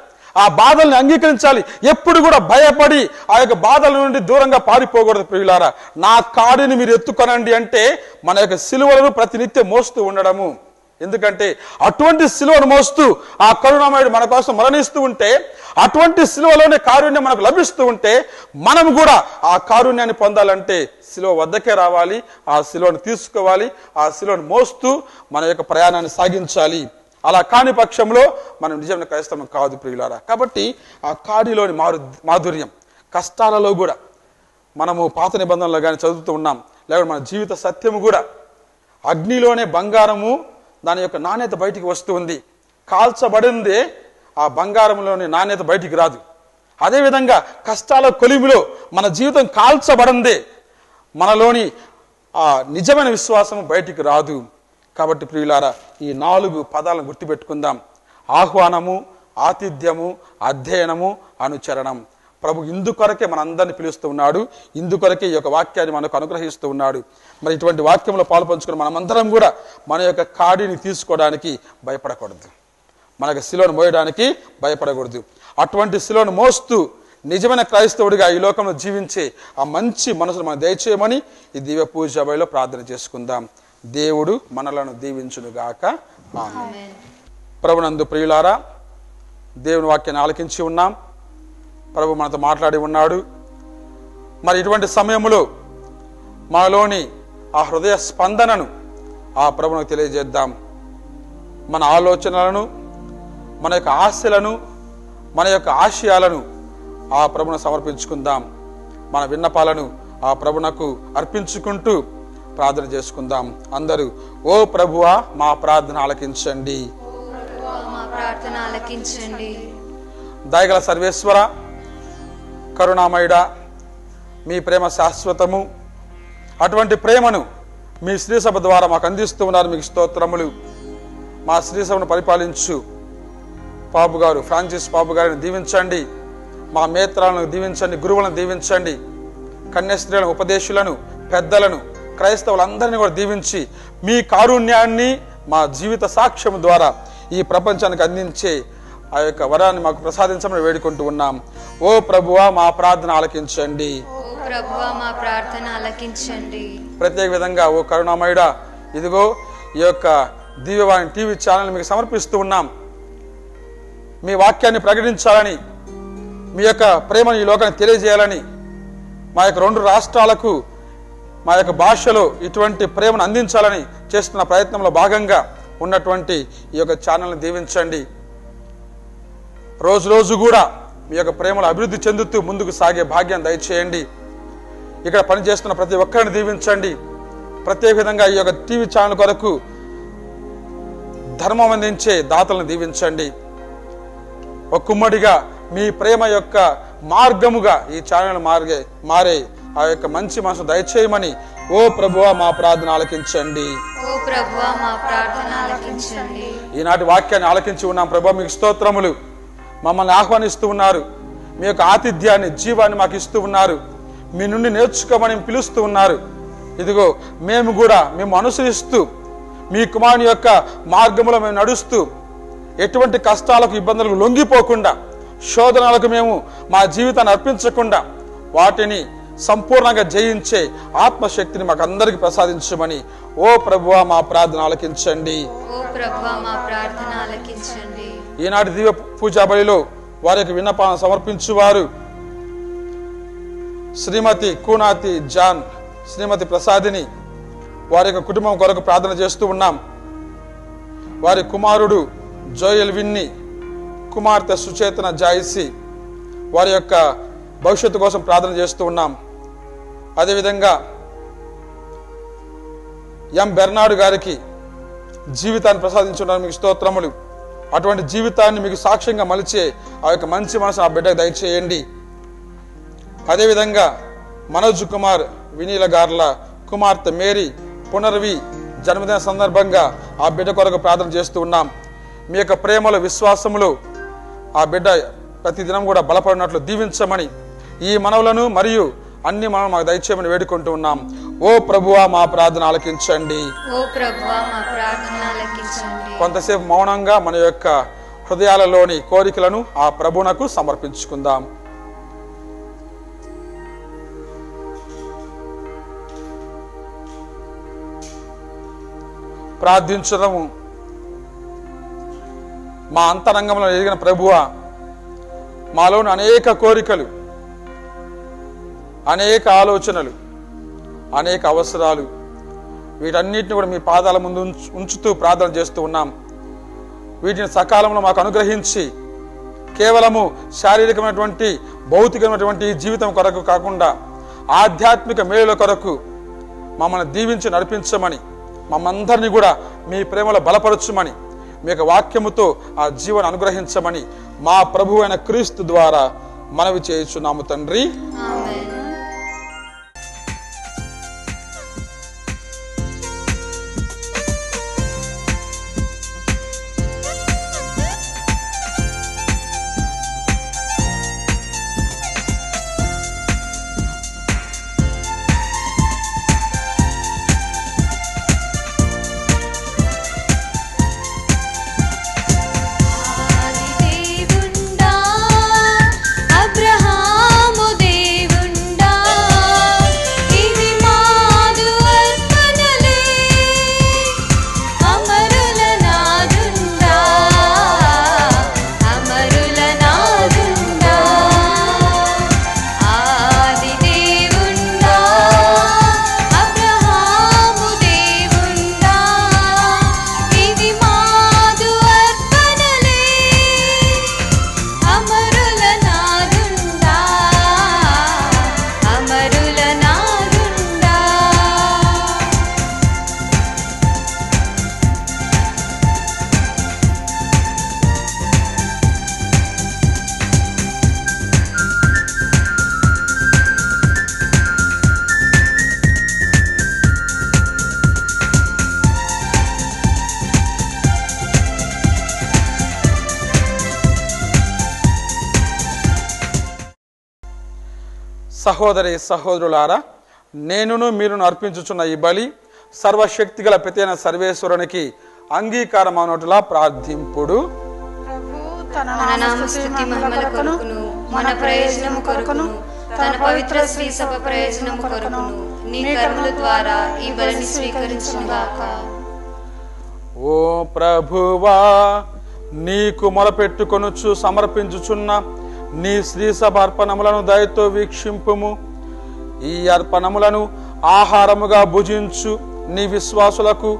ఆ బాధల్ని అంగీకరించాలి. ఎప్పుడు కూడా భయపడి ఆ యొక్క బాధల నుండి దూరంగా పారిపోకూడదు ప్రియులారా. నా కాడిని మీరు ఎత్తుకొనండి అంటే మన యొక్క సిలువలను ప్రతినిత్యం మోస్తూ ఉండడము. ఎందుకంటే అటువంటి సిలువను మోస్తూ ఆ కరుణామయుడు మన కోసం మరణిస్తూ ఉంటే, అటువంటి సిలువలోనే కారుణ్యం మనకు లభిస్తూ ఉంటే, మనం కూడా ఆ కారుణ్యాన్ని పొందాలంటే సిలువ వద్దకే రావాలి, ఆ సిలువను తీసుకోవాలి, ఆ సిలువను మోస్తూ మన యొక్క ప్రయాణాన్ని సాగించాలి. అలా కాని పక్షంలో మనం నిజమైన క్రైస్తవం కాదు ప్రియులారా. కాబట్టి ఆ కాడిలోని మాధుర్యం, కష్టాలలో కూడా మనము పాత నిబంధనలో కానీ చదువుతూ ఉన్నాం, లేకపోతే మన జీవిత సత్యము కూడా, అగ్నిలోనే బంగారము దాని యొక్క నాణ్యత బయటికి వస్తుంది. కాల్చబడిందే ఆ బంగారంలోని నాణ్యత బయటికి రాదు. అదేవిధంగా కష్టాల కొలిమిలో మన జీవితం కాల్చబడిందే మనలోని ఆ నిజమైన విశ్వాసం బయటికి రాదు. కాబట్టి ప్రియులారా, ఈ 4 పదాలను గుర్తుపెట్టుకుందాం: ఆహ్వానము, ఆతిథ్యము, అధ్యయనము, అనుచరణం. ప్రభు ఇందుకొరకే మనందరినీ పిలుస్తూ ఉన్నాడు, ఇందుకొరకే ఈ యొక్క వాక్యాన్ని మనకు అనుగ్రహిస్తూ ఉన్నాడు. మరి ఇటువంటి వాక్యంలో పాలు పంచుకుని మనమందరం కూడా మన యొక్క కాడిని తీసుకోవడానికి భయపడకూడదు, మన యొక్క శిలువను మోయడానికి భయపడకూడదు. అటువంటి శిలువను మోస్తూ నిజమైన క్రైస్తవుడిగా ఈ లోకంలో జీవించే ఆ మంచి మనసును మనం దయచేయమని ఈ దివ్య పూజ సభలో ప్రార్థన చేసుకుందాం. దేవుడు మనలను దీవించునుగాక. ఆమేన్. ప్రభునందు ప్రియులారా, దేవుని వాక్యాన్ని ఆలకించి ఉన్నాం. ప్రభు మనతో మాట్లాడి ఉన్నాడు. మరి ఇటువంటి సమయంలో మనలోని ఆ హృదయ స్పందనను ఆ ప్రభువుకు తెలియజేద్దాం. మన ఆలోచనలను, మన యొక్క ఆశలను, మన యొక్క ఆశయాలను ఆ ప్రభువును సమర్పించుకుందాం. మన విన్నపాలను ఆ ప్రభునకు అర్పించుకుంటూ ప్రార్థన చేసుకుందాం. అందరూ ఓ ప్రభువా మా ప్రార్థన ఆలకించండి. మా ప్రార్థన ఆలకించండి. దయగల సర్వేశ్వర, కరుణామయుడా, మీ ప్రేమ శాశ్వతము. అటువంటి ప్రేమను మీ శ్రీసభ ద్వారా మాకు అందిస్తూ ఉన్నారు. మీకు స్తోత్రములు. మా శ్రీసభను పరిపాలించు పాపు గారు, ఫ్రాన్సిస్ పాపు గారిని దీవించండి. మా మేత్రాలను దీవించండి, గురువులను దీవించండి, కన్యాస్త్రీలను, ఉపదేశులను, పెద్దలను, క్రైస్తవులందరినీ కూడా దీవించి మీ కారుణ్యాన్ని మా జీవిత సాక్ష్యం ద్వారా ఈ ప్రపంచానికి అందించే ఆ యొక్క వరాన్ని మాకు ప్రసాదించమని వేడుకుంటూ ఉన్నాం. ఓ ప్రభువా మా ప్రార్థన ఆలకించండి. ప్రత్యేక విధంగా ఓ కరుణామయుడా, ఇదిగో ఈ యొక్క దివ్యవాణి టీవీ ఛానల్ మీకు సమర్పిస్తూ ఉన్నాం. మీ వాక్యాన్ని ప్రకటించాలని, మీ యొక్క ప్రేమను ఈ లోకానికి తెలియజేయాలని, మా యొక్క 2 రాష్ట్రాలకు మా యొక్క భాషలో ఇటువంటి ప్రేమను అందించాలని చేస్తున్న ప్రయత్నంలో భాగంగా ఉన్నటువంటి ఈ యొక్క ఛానల్ని దీవించండి. రోజు రోజు కూడా మీ యొక్క ప్రేమలో అభివృద్ధి చెందుతూ ముందుకు సాగే భాగ్యాన్ని దయచేయండి. ఇక్కడ పనిచేస్తున్న ప్రతి ఒక్కరిని దీవించండి. ప్రత్యేక విధంగా ఈ యొక్క టీవీ ఛానల్ కొరకు ధర్మం అందించే దాతలను దీవించండి. ఒక కుమ్మడిగా మీ ప్రేమ యొక్క మార్గముగా ఈ ఛానల్ మారే ఆ యొక్క మంచి మనసు దయచేయమని ఓ ప్రభువా మా ప్రార్థన ఆలకించండి. ఈనాటి వాక్యాన్ని ఆలకించి ఉన్నాం. ప్రభువా మీకు స్తోత్రములు. మమ్మల్ని ఆహ్వానిస్తూ ఉన్నారు. మీ యొక్క ఆతిథ్యాన్ని, జీవాన్ని మాకు ఇస్తూ ఉన్నారు. మీ నుండి నేర్చుకోమని పిలుస్తూ ఉన్నారు. ఇదిగో మేము అనుసరిస్తూ మీ కుమారుని యొక్క మార్గంలో మేము నడుస్తూ ఎటువంటి కష్టాలకు, ఇబ్బందులకు లొంగిపోకుండా, శోధనలకు మేము మా జీవితాన్ని అర్పించకుండా వాటిని సంపూర్ణంగా జయించే ఆత్మశక్తిని మాకు అందరికి ప్రసాదించమని ఓ ప్రభువా మా ప్రార్థన ఆలకించండి. ఈనాటి దివ్య పూజా బలిలో వారి యొక్క విన్నపాలను సమర్పించువారు శ్రీమతి కూనాతి జాన్, శ్రీమతి ప్రసాదిని, వారి యొక్క కుటుంబం కొరకు ప్రార్థన చేస్తూ ఉన్నాం. వారి కుమారుడు జోయల్ విన్ని, కుమార్తె సుచేతన జాయిసి, వారి యొక్క భవిష్యత్తు కోసం ప్రార్థన చేస్తూ ఉన్నాం. అదేవిధంగా ఎం బెర్నాడు గారికి జీవితాన్ని ప్రసాదించున్నారు. మీకు స్తోత్రములు. అటువంటి జీవితాన్ని మీకు సాక్ష్యంగా మలిచే ఆ యొక్క మంచి మనసు ఆ బిడ్డకు దయచేయండి. అదేవిధంగా మనోజ్ కుమార్ వినీల గార్ల కుమార్తె మేరీ పునర్వి జన్మదిన సందర్భంగా ఆ బిడ్డ కొరకు ప్రార్థన చేస్తూ ఉన్నాం. మీ యొక్క ప్రేమలో, విశ్వాసములో ఆ బిడ్డ ప్రతిదినం కూడా బలపడినట్లు దీవించమని ఈ మనవులను మరియు అన్ని మనం మాకు దయచేయమని వేడుకుంటూ ఉన్నాం. ఓ ప్రభువా మా ప్రార్థన ఆలకించండి. కొంతసేపు మౌనంగా మన యొక్క హృదయాలలోని కోరికలను ఆ ప్రభువునకు సమర్పించుకుందాం. ప్రార్థించడము. మా అంతరంగంలో ఎదిగిన ప్రభువా, మాలోని అనేక కోరికలు, అనేక ఆలోచనలు, అనేక అవసరాలు, వీటన్నిటిని కూడా మీ పాదాల ముందు ఉంచుతూ ప్రార్థన చేస్తూ ఉన్నాం. వీటిని సకాలంలో మాకు అనుగ్రహించి కేవలము శారీరకమైనటువంటి, భౌతికమైనటువంటి జీవితం కొరకు కాకుండా ఆధ్యాత్మిక మేలుల కొరకు మమ్మల్ని దీవించి నడిపించమని, మమ్మందరినీ కూడా మీ ప్రేమలో బలపరచుమని, మీ యొక్క వాక్యముతో ఆ జీవన అనుగ్రహించమని మా ప్రభువు అయిన క్రీస్తు ద్వారా మనవి చేయుచున్నాము తండ్రి. అబ్రహాము దేవుడా సహోదరి సహోదరులారా, నేనును మీరును అర్పించుచున్న ఈ బలి సర్వశక్తిగల పితైన సర్వేశ్వరునికి అంగీకారమనుటలా ప్రార్థింపుడు. తన నామస్తుతి మహిమల కొరకును మన ప్రయోజనము కొరకును తన పవిత్ర శ్రీ సభ ప్రయోజనము కొరకును నీ కర్మల ద్వారా ఈ బలిని స్వీకరించుగాక. ఓ ప్రభువా, నీకు మొరపెట్టుకొనుచు సమర్పించుచున్న నీ శ్రీ సభ అర్పణములను దయతో వీక్షింపుము. ఈ అర్పణములను ఆహారముగా భుజించు నీ విశ్వాసులకు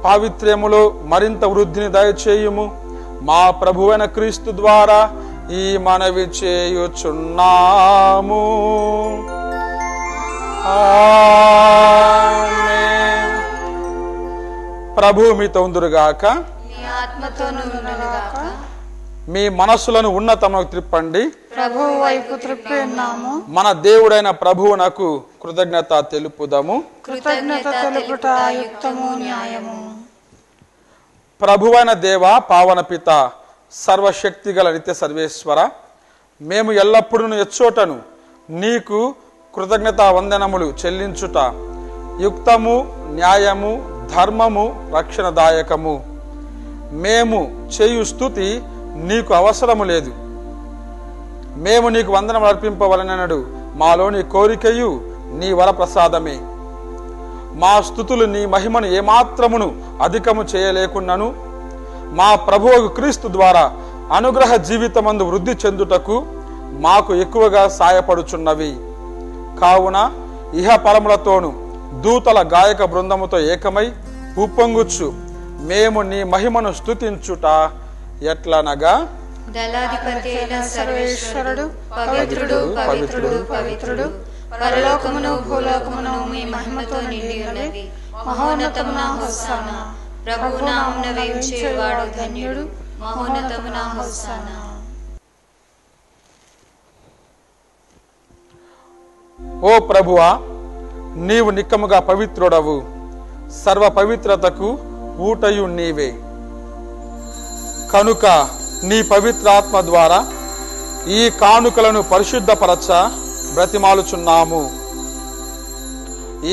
పావిత్ర్యములో మరింత వృద్ధిని దయచేయుము. మా ప్రభువైన క్రీస్తు ద్వారా ఈ మనవి చేయుచున్నాము. ఆమేన్. ప్రభువు మీతో ఉందురుగాక. నీ ఆత్మతోను ఉండునుగాక. మీ మనస్సులను ఉన్నతమునకు త్రిప్పండి. ప్రభువు వైపు త్రిప్పి ఉన్నాము. మన దేవుడైన ప్రభువునకు కృతజ్ఞత తెలుపుదము. కృతజ్ఞత తెలుపుట యుక్తము న్యాయము. ప్రభువైన దేవ, పావన పిత, సర్వశక్తిగల నిత్య సర్వేశ్వర, మేము ఎల్లప్పుడూ ఎచ్చోటను నీకు కృతజ్ఞత వందనములు చెల్లించుట యుక్తము, న్యాయము, ధర్మము, రక్షణదాయకము. మేము చేయు స్తుతి నీకు అవసరము లేదు. మేము నీకు వందనములు అర్పింపవలనడు మాలోని కోరికయు నీ వరప్రసాదమే. మా స్తుతులు నీ మహిమను ఏమాత్రమును అధికము చేయలేకున్నను మా ప్రభువు క్రీస్తు ద్వారా అనుగ్రహ జీవితమందు వృద్ధి చెందుటకు మాకు ఎక్కువగా సాయపడుచున్నవి. కావున ఇహ పరములతోను దూతల గాయక బృందముతో ఏకమై ఉప్పొంగుచ్చు మేము నీ మహిమను స్తుతించుట ఎట్లనగా, దళాధిపతి అయిన సర్వేశ్వరుడు పవిత్రుడు పవిత్రుడు పవిత్రుడు, పరలోకమును భూలోకమును మీ మహిమతో నిండి ఉన్నవి. మహోన్నతమున హోసానా. ప్రభువు నామమున వేయించేవాడు ధన్యుడు. మహోన్నతమున హోసానా. ఓ ప్రభువా, నీవు నిక్కముగా పవిత్రుడవు. సర్వ పవిత్రతకు ఊటయు నీవే. కనుక నీ పవిత్రాత్మ ద్వారా ఈ కానుకలను పరిశుద్ధపరచ బ్రతిమాలుచున్నాము.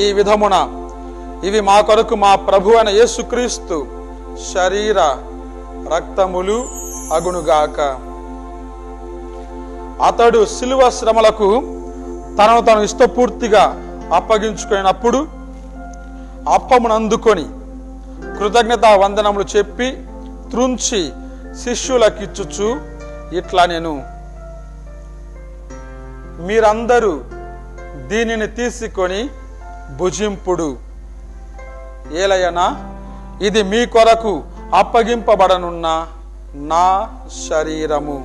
ఈ విధమున ఇవి మా కొరకు మా ప్రభువైన యేసుక్రీస్తు శరీర రక్తములు అగునుగాక. అతడు శిలువ శ్రమలకు తనను తాను ఇష్టపూర్తిగా అప్పగించుకున్నప్పుడు అప్పమును అందుకొని కృతజ్ఞతా వందనములు చెప్పి త్రుంచి శిష్యులకిచ్చుచు ఇట్లా నేను, మీరందరూ దీనిని తీసుకొని భుజింపుడు. ఏలయనా, ఇది మీ కొరకు అప్పగింపబడనున్న నా శరీరము.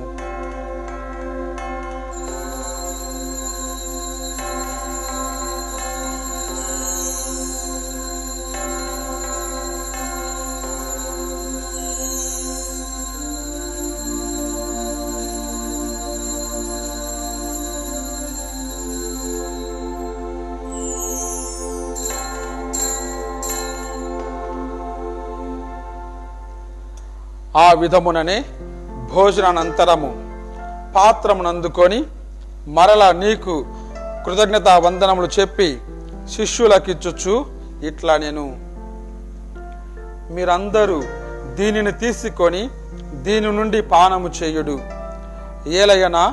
ఆ విధముననే భోజనానంతరము పాత్రమునందుకొని మరల నీకు కృతజ్ఞతా వందనములు చెప్పి శిష్యులకిచ్చుచు ఇట్లా నేను, మీరందరూ దీనిని తీసుకొని దీని నుండి పానము చేయుడు. ఏలయనా,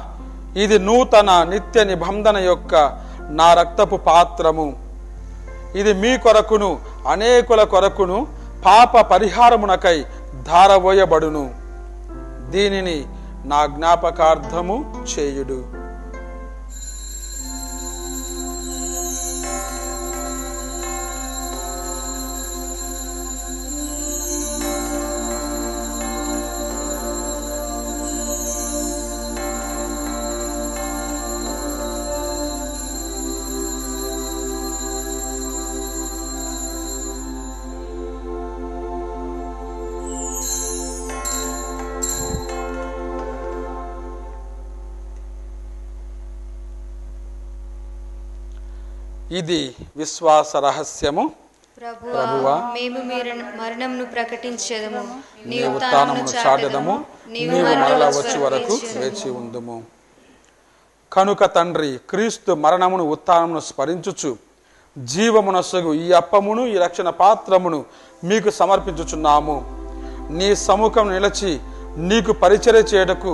ఇది నూతన నిత్య నిబంధన యొక్క నా రక్తపు పాత్రము. ఇది మీ కొరకును అనేకుల కొరకును పాప పరిహారమునకై ధారవోయబడును. దీనిని నా జ్ఞాపకార్థము చేయుడు. ఇది విశ్వాస రహస్యము. ప్రభువా, మేము మీ మరణమును ప్రకటించెదము, నీ ఉత్థానమును చాటెదము, నీవు మరలా వచ్చే వరకు వేచి ఉందుము. కనుక తండ్రి, క్రీస్తు మరణమును ఉత్థానమును స్మరించుచు జీవమునొసగు ఈ అప్పమును ఈ రక్షణ పాత్రమును మీకు సమర్పించుచున్నాము. నీ సముఖం నిలిచి నీకు పరిచర్య చేయుటకు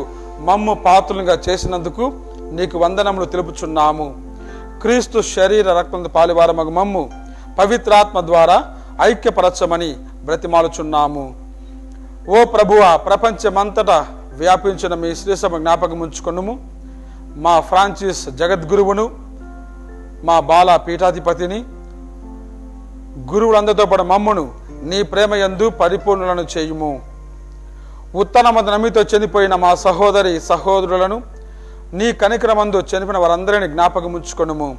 మమ్ము పాత్రులుగా చేసినందుకు నీకు వందనములు తెలుపుచున్నాము. క్రీస్తు శరీర రక్తముతో పాలువారమగు మమ్ము పవిత్రాత్మ ద్వారా ఐక్యపరచమని బ్రతిమాలుచున్నాము. ఓ ప్రభువా, ప్రపంచమంతటా వ్యాపించిన మీ శ్రీసభ జ్ఞాపకం ఉంచుకొనుము. మా ఫ్రాన్సిస్ జగద్గురువును, మా బాల పీఠాధిపతిని, గురువులందరితో పాటు మమ్మును నీ ప్రేమయందు పరిపూర్ణులను చేయుము. ఉత్తనమందు నమ్మితో చనిపోయిన మా సహోదరి సహోదరులను, నీ కనికరమందు చనిపోయిన వారందరినీ జ్ఞాపకం ఉంచుకొనుము.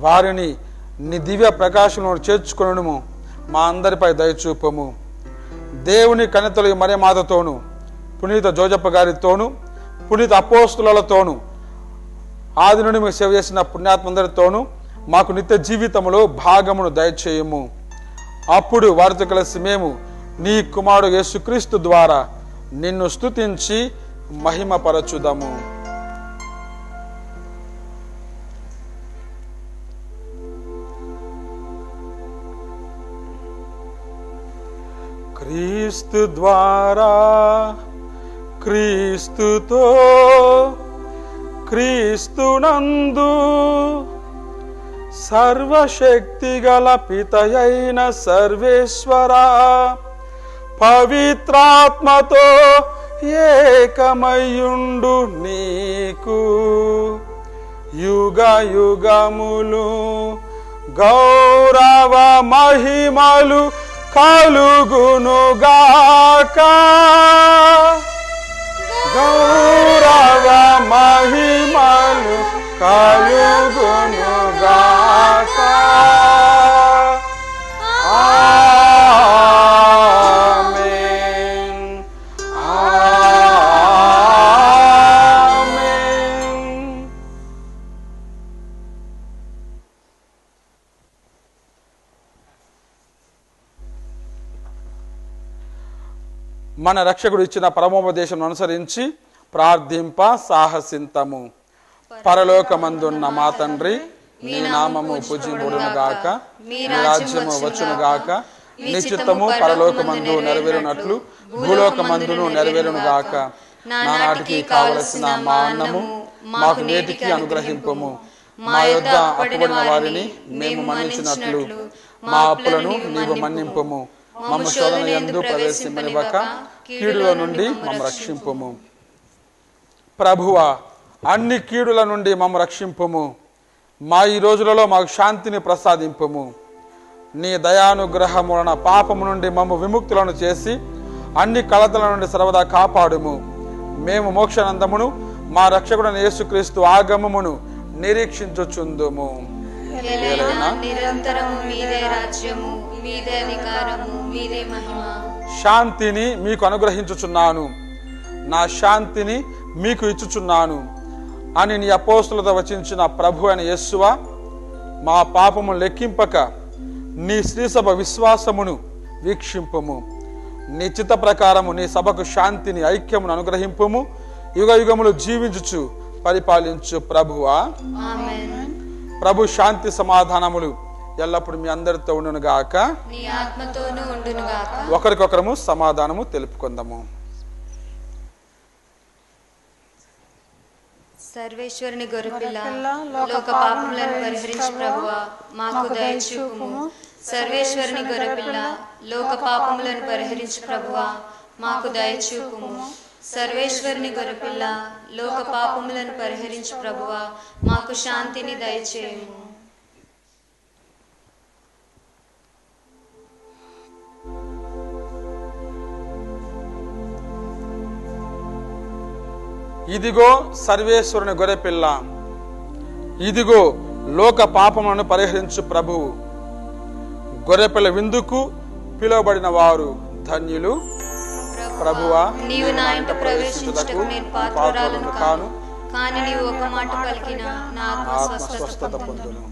వారిని నీ దివ్య ప్రకాశంలో చేర్చుకొనుము. మా అందరిపై దయచూపము. దేవుని కనితలు మరియమాతతోను, పునీత జోజప్ప గారితోను, పునీత అపోస్తులతోను, ఆది నుండి మీకు సేవ చేసిన పుణ్యాత్మందరితోనూ మాకు నిత్య జీవితంలో భాగమును దయచేయము. అప్పుడు వారితో కలిసి మేము నీ కుమారుడు యేసుక్రీస్తు ద్వారా నిన్ను స్తుతించి మహిమపరచుదము. క్రీస్తు ద్వారా, క్రీస్తుతో, క్రీస్తునందు సర్వశక్తి గల పితయైన సర్వేశ్వరా, పవిత్రాత్మతో ఏకమయుండు నీకు యుగ యుగములు గౌరవ మహిమలు కలుగునుగాక. గౌరవ మహిమలు కలుగునుగాక. ఆమేన్. ఆమేన్. మన రక్షకుడు ఇచ్చిన పరమోపదేశం అనుసరించి ప్రార్థింప సాహసింతము. పరలోకమందున్న మా తండ్రి, నీ నామము పూజింపబడును గాక, నీ రాజ్యము వచ్చును గాక, నీ చిత్తము పరలోకమందు నెరవేరునట్లు భూలోకమందును నెరవేరును గాక. నానాటికి కావలసిన మా అన్నము మాకు నేటికి అనుగ్రహింపము. మా యొద్ద అప్పుబడిన వారిని మేము మన్నించినట్లు మా అప్పులను నీవు మన్నింపము. మమ్మ శోధన యందు ప్రవేశింపనివ్వక కీడుల నుండి మమ్మ రక్షింపము. ప్రభువా, అన్ని కీడుల నుండి మమ్మ రక్షింపము. మా ఈ రోజులలో మాకు శాంతిని ప్రసాదింపము. నీ దయానుగ్రహం వలన పాపము నుండి మమ్మ విముక్తులను చేసి అన్ని కలతల నుండి సర్వదా కాపాడుము. మేము మోక్షానందమును మా రక్షకుడైన యేసుక్రీస్తు ఆగమమును నిరీక్షించుచుందుము. నిరంతరము మీదే రాజ్యము, మీదే అధికారము, మీదే మహిమ. శాంతిని మీకు అనుగ్రహించుచున్నాను, నా శాంతిని మీకు ఇచ్చుచున్నాను అని నీ అపోస్తులతో వచించిన ప్రభు అయిన యేసువా, మా పాపము లెక్కింపక నీ శ్రీసభ విశ్వాసమును వీక్షింపము. నీ చిత్త ప్రకారము నీ సభకు శాంతిని ఐక్యమును అనుగ్రహింపము. యుగ యుగములు జీవించుచు పరిపాలించు ప్రభువా. ఆమేన్. ప్రభు శాంతి సమాధానములు ఎల్లప్పుడు మీ అందరితో ఉండును గాక, నీ ఆత్మతోనూ ఉండును గాక. ఒకరికొకరము సమాధానము తెలుపుకుందాము. సర్వేశ్వరుని గొర్రెపిల్ల, లోక పాపములను పరిహరించు ప్రభువా, మాకు దయచూపుము. సర్వేశ్వరుని గొర్రెపిల్ల, లోక పాపములను పరిహరించు ప్రభువా, మాకు దయచూపుము. సర్వేశ్వరుని గొర్రెపిల్ల, లోక పాపములను పరిహరించు ప్రభువా, మాకు శాంతిని దయచేయుము. ఇదిగో సర్వేశ్వరుని గొర్రెపిల్ల, ఇదిగో లోక పాపములను పరిహరించు ప్రభువు. గొర్రెపిల్ల విందుకు పిలువబడిన వారు ధన్యులు. ప్రభువా, నీవు నా ఇంట ప్రవేశించుటకు నేను పాత్రురాలను కాను, కానీ నీవు ఒక మాట పలికిన నా ఆత్మ స్వస్థత పొందును.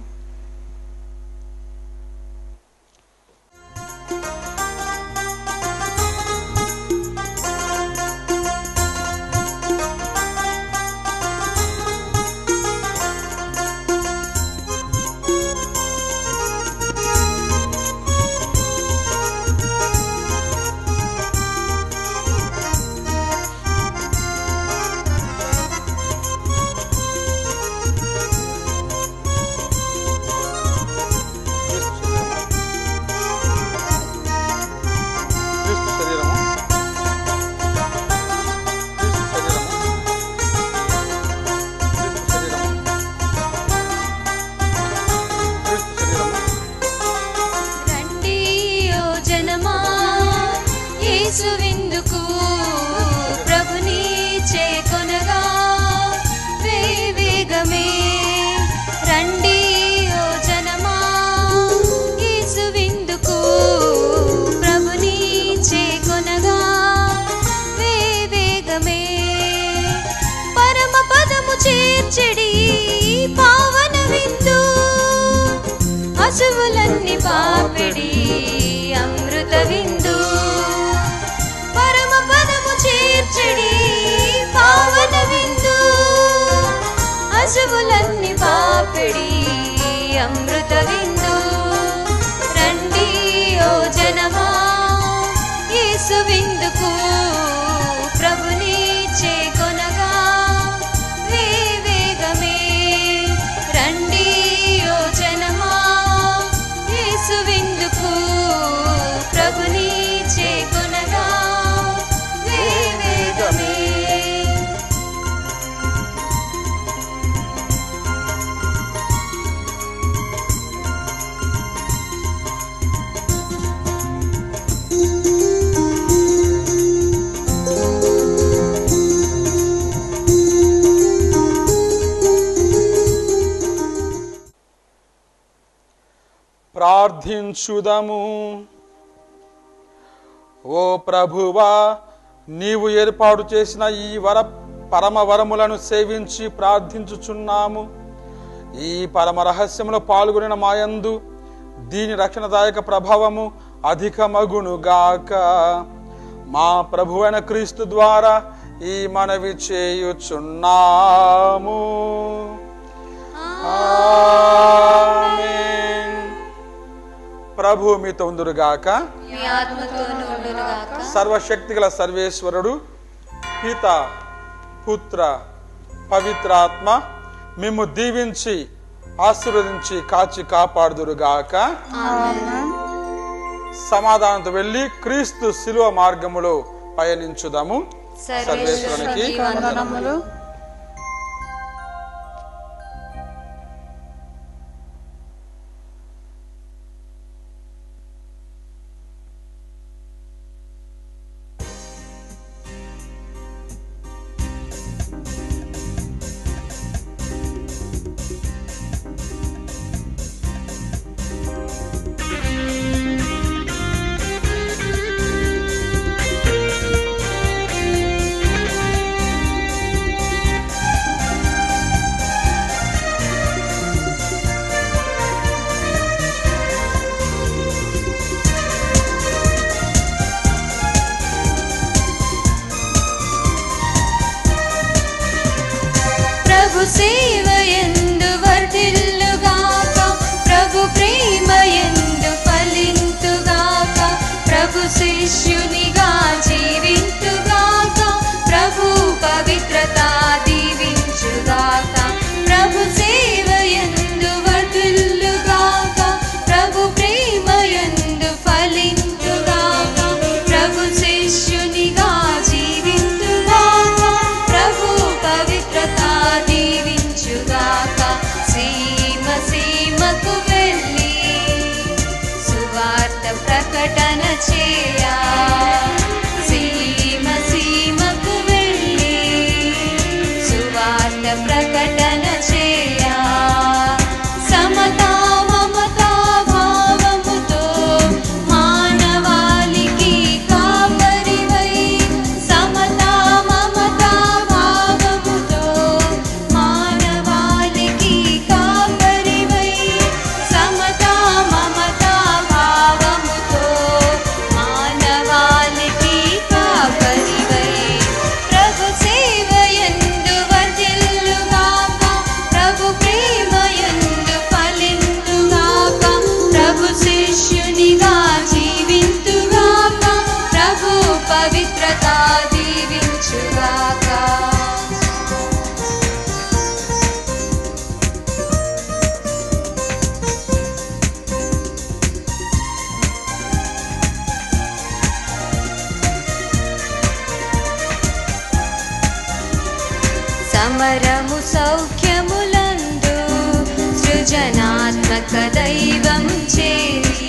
అసువులన్నీ పాపిడి అమృత విందు పరమ పదము చేర్చడి పావన విందు అసువులన్నీ పాపిడి అమృత విందు రండి ఓ జనమా యేసు విందుకు ప్రభుని చేకొనగా వేగమే రండి ఓ జనమా యేసు విందుకు ప్రభుని చేకొనగా వేగమే ప్రార్థించుదము. ఓ ప్రభువా, నీవు ఏర్పాటు చేసిన ఈ పరమ వరములను సేవించి ప్రార్థించుచున్నాము. ఈ పరమ రహస్యములో పాల్గొనిన మాయందు దీని రక్షణదాయక ప్రభావము అధికమగునుగాక. మా ప్రభువైన క్రీస్తు ద్వారా ఈ మనవి చేయుచున్నాము. ఆమేన్. ప్రభు మీతో ఉందురుగాక. సర్వశక్తిగల సర్వేశ్వరుడు పిత పుత్ర పవిత్రాత్మ మిమ్ము దీవించి ఆశీర్వదించి కాచి కాపాడుదురుగాక. సమాధానంతో వెళ్ళి క్రీస్తు శిలువ మార్గములో పయనించుదాము. సర్వేశ్వరునికి వందనములు. సేవయందు వర్ధిల్లుగాక, ప్రభు ప్రేమయందు ఫలింతుగాక, ప్రభు శిష్యునిగా జీవింతుగాక, ప్రభు పవిత్రత దీవించుగాక. ప్రభు సేవయందు వర్ధిల్లుగాక, ప్రభు ప్రేమయందు ఫలింతుగాక, ప్రభు శిష్యునిగా జీవింతుగాక, ప్రభు పవిత్రత దీవించుగాక. సీమ సీమకు వెళ్ళి సువార్త ప్రకటన చేయా, సీమ సీమకు వెళ్ళి సువార్త ప్రకటన చేయా. సమతా మమతా భావముతో మానవాళికి కాపరివై, సమతా మమతా భావముతో మానవాళికి కాపరివై, సమతా మమతా భావముతో మానవాళికి కాపరివై. ప్రభు సేవయందు వర్ధిల్లుగాక, ప్రభు ప్రేమయందు ఫలింతుగాక, ప్రభు శిష్యునిగా జీవింతుగాక, ప్రభు పవిత్రత దీవించుగాక. సమరము సౌఖ్యములందు సృజనాత్మక దైవం చేరి,